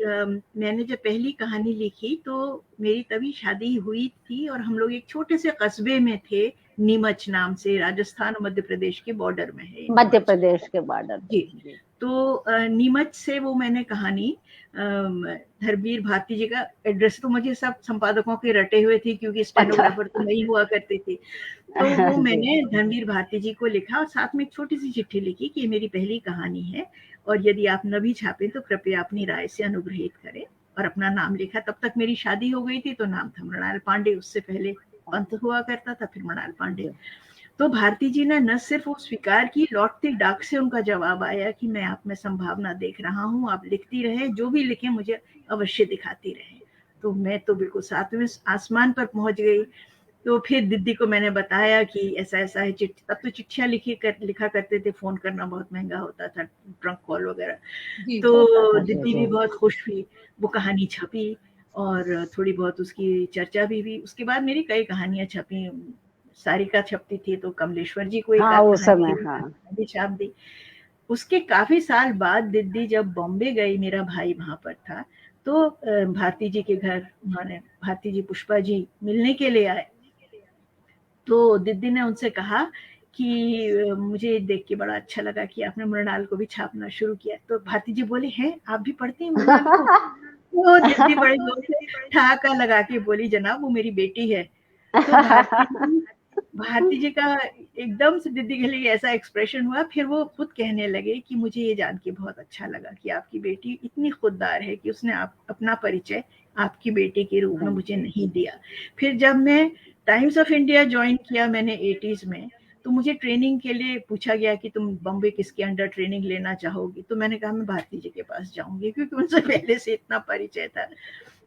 मैंने जब पहली कहानी लिखी तो मेरी तभी शादी हुई थी और हम लोग एक छोटे से कस्बे में थे, नीमच नाम से, राजस्थान और मध्य प्रदेश के बॉर्डर में है मध्य नीमच। प्रदेश के बॉर्डर पे। जी। जी। तो नीमच से वो मैंने कहानी, धर्मवीर भारती जी का एड्रेस तो मुझे सब संपादकों के रटे हुए थे क्योंकि अच्छा। स्टेनोग्राफर तो नहीं हुआ करते थे। तो वो जी। मैंने धर्मवीर भारती जी को लिखा और साथ में एक छोटी सी चिट्ठी लिखी कि ये मेरी पहली कहानी है और यदि आप न भी छापें तो कृपया अपनी राय से अनुग्रहित करें, और अपना नाम लिखा। तब तक मेरी शादी हो गई थी तो नाम था मृणाल पांडे, उससे पहले पंत हुआ करता था, फिर मृणाल पांडे। तो भारती जी ने न सिर्फ वो स्वीकार की, लौटती डाक से उनका जवाब आया कि मैं आप में संभावना देख रहा हूँ, आप लिखती रहे, जो भी लिखे मुझे अवश्य दिखाती रहे। तो मैं तो बिल्कुल सातवें आसमान पर पहुंच गई। तो फिर दीदी को मैंने बताया कि ऐसा ऐसा है चिट्ठी। तब तो चिट्ठियां लिखा करते थे, फोन करना बहुत महंगा होता था, ट्रंक कॉल वगैरह। जी होता तो था। जी। दीदी भी बहुत खुश हुई, वो कहानी छपी और थोड़ी बहुत उसकी चर्चा भी हुई। उसके बाद मेरी कई कहानियां छपी, सारिका छपती थी तो कमलेश्वर जी को एक हाँ आध उस कहानी समय, लिखी, हाँ। भी छाप दी। उसके काफी साल बाद दीदी जब बॉम्बे गई, मेरा भाई वहां पर था, तो भारती जी के घर उन्होंने, भारती जी पुष्पा जी मिलने के लिए आए। तो दीदी ने उनसे कहा कि मुझे देख के बड़ा अच्छा लगा कि आपने मृणाल को भी छापना शुरू किया। तो भारती जी बोले, हैं आप भी पढ़ती हैं मृणाल को? तो दीदी बड़े जोर से ठहाका लगा के बोली, जनाब वो मेरी बेटी है। तो भारती जी का एकदम से दीदी के लिए ऐसा एक्सप्रेशन हुआ। फिर वो खुद कहने लगे कि मुझे ये जान के बहुत अच्छा लगा कि आपकी बेटी इतनी खुददार है कि उसने अपना परिचय आपकी बेटी के रूप में मुझे नहीं दिया। फिर जब मैं टाइम्स ऑफ इंडिया ज्वाइन किया मैंने 80s में, तो मुझे ट्रेनिंग के लिए पूछा गया कि तुम बॉम्बे किसके अंडर ट्रेनिंग लेना चाहोगी। तो मैंने कहा मैं भारती जी के पास जाऊंगी, क्योंकि उनसे पहले से इतना परिचय था।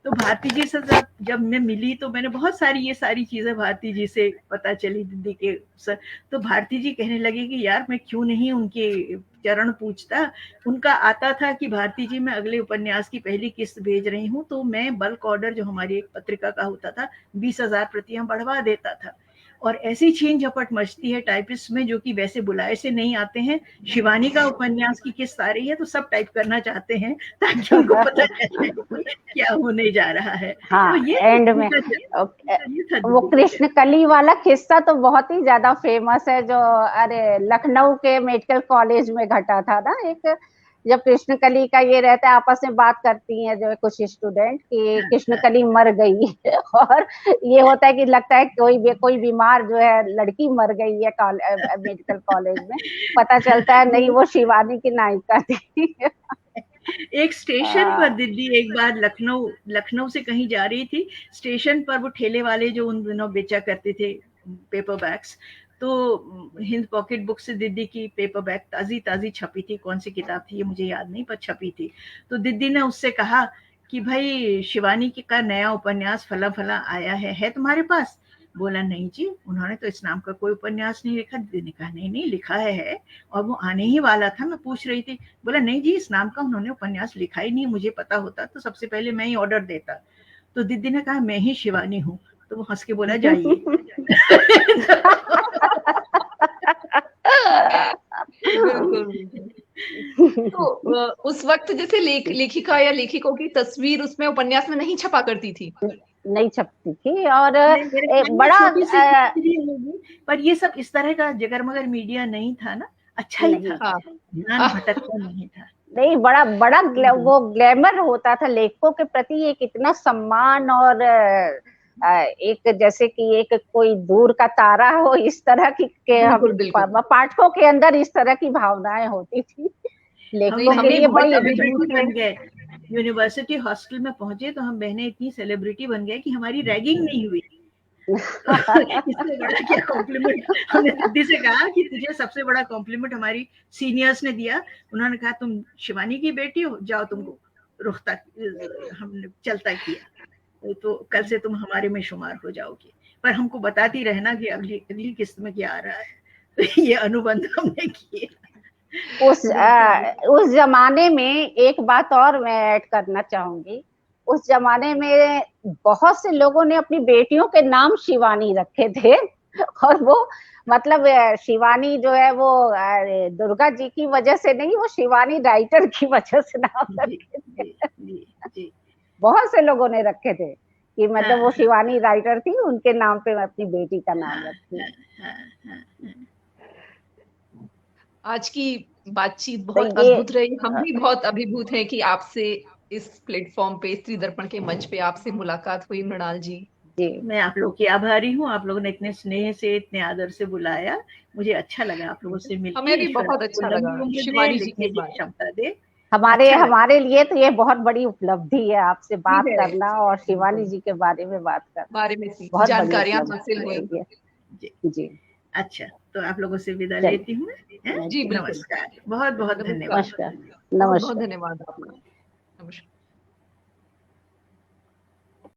तो भारती जी से जब मैं मिली तो मैंने बहुत सारी ये सारी चीजें भारती जी से पता चली दीदी के सर। तो भारती जी कहने लगे कि यार मैं क्यों नहीं उनके चरण पूछता। उनका आता था कि भारती जी मैं अगले उपन्यास की पहली किस्त भेज रही हूँ, तो मैं बल्क ऑर्डर जो हमारी एक पत्रिका का होता था 20,000 प्रतियां बढ़वा देता था। और ऐसी छीन झपट मचती है टाइपिस्ट में, जो कि वैसे बुलाए से नहीं आते हैं। शिवानी का उपन्यास की किस्त आ रही है तो सब टाइप करना चाहते हैं ताकि उनको पता चले क्या होने जा रहा है। तो हाँ, ये एंड में ये था वो दीदी का कृष्ण कली वाला किस्सा तो बहुत ही ज्यादा फेमस है, जो अरे लखनऊ के मेडिकल कॉलेज में घटा था ना एक, जब कृष्ण कली का ये रहता है, आपस में बात करती हैं जो कुछ स्टूडेंट कि कृष्ण हाँ, कली मर गई और ये होता है कि लगता है कोई बीमार जो है लड़की मर गई है मेडिकल कॉलेज में, पता चलता है नहीं वो शिवानी की नायिका थी। एक स्टेशन पर दीदी एक बार लखनऊ लखनऊ से कहीं जा रही थी, स्टेशन पर वो ठेले वाले जो उन दिनों बेचा करते थे पेपर बैग्स, तो हिंद पॉकेट बुक से दीदी की पेपर बैग ताजी ताजी छपी थी। कौन सी किताब थी ये मुझे याद नहीं, पर छपी थी। तो दीदी ने उससे कहा कि भाई शिवानी का नया उपन्यास फला फला आया है तुम्हारे पास? बोला नहीं जी, उन्होंने तो इस नाम का कोई उपन्यास नहीं लिखा। दीदी ने कहा नहीं नहीं लिखा है, और वो आने ही वाला था, मैं पूछ रही थी। बोला नहीं जी, इस नाम का उन्होंने उपन्यास लिखा ही नहीं, मुझे पता होता तो सबसे पहले मैं ही ऑर्डर देता। तो दीदी ने कहा मैं ही शिवानी हूँ। तो वो हंस के बोला जाइए। बिल्कुल बिल्कुल। तो उस वक्त जैसे लेखिका या लेखकों की तस्वीर उसमें उपन्यास में नहीं छपा करती थी। नहीं छपती थी, और नहीं, मेरे ख्याल में बड़ा छोटी सी भी होगी, पर ये सब इस तरह का जगर मगर मीडिया नहीं था ना, अच्छा ही नहीं था, हाँ। ध्यान भटकता नहीं था। नहीं, बड़ा बड़ा वो ग्लैमर होता था लेखकों के प्रति, एक इतना सम्मान, और एक जैसे कि एक कोई दूर का तारा हो, इस तरह की के हम बिल्कुल बिल्कुल। पाठकों के अंदर इस तरह की भावनाएं होती थी नहीं, लेखकों के हमें लिए, बहुत बड़ी अभिभूत सेलिब्रिटी है। बन गए, यूनिवर्सिटी हॉस्टल में पहुंचे तो हम बहनें इतनी सेलिब्रिटी बन गए कि हमारी रैगिंग नहीं हुई। तो इससे बड़ा क्या कॉम्प्लीमेंट हमने दीदी से कहा कि तुझे सबसे बड़ा कॉम्प्लीमेंट हमारी सीनियर्स ने दिया। उन्होंने कहा तुम शिवानी की बेटी हो, जाओ तुमको रुखता हमने चलता किया, तो कल से तुम हमारे में शुमार हो जाओगे। पर हमको बताती रहना कि अगली अगली किस्त में क्या आ रहा है। तो ये अनुबंध हमने किए। उस जमाने में एक बात और मैं ऐड करना चाहूंगी, उस जमाने में बहुत से लोगों ने अपनी बेटियों के नाम शिवानी रखे थे, और वो मतलब शिवानी जो है वो दुर्गा जी की वजह से नहीं, वो शिवानी राइटर की वजह से नाम रखे थे। बहुत से लोगों ने रखे थे कि मतलब वो शिवानी राइटर थी, उनके नाम पे मैं अपनी बेटी का नाम रखती हूँ। आज की बातचीत बहुत अद्भुत रही। हम भी बहुत अभिभूत हैं कि आपसे इस प्लेटफॉर्म पे, स्त्री दर्पण के मंच पे आपसे मुलाकात हुई मृणाल जी। मैं आप लोग की आभारी हूँ। आप लोगों ने इतने स्नेह से, इतने आदर से बुलाया, मुझे अच्छा लगा आप लोगों से मिलके। हमें भी बहुत अच्छा लगा। शिवानी जी के बारे क्षमता दे। हमारे लिए तो ये बहुत बड़ी उपलब्धि है आपसे बात करना और शिवानी जी के बारे में बात करना, बारे में बहुत जानकारियां हासिल हुई। जी अच्छा, तो आप लोगों से विदा लेती हूँ। जी नमस्कार, बहुत बहुत धन्यवाद। नमस्कार। बहुत बहुत धन्यवाद आपका। नमस्कार।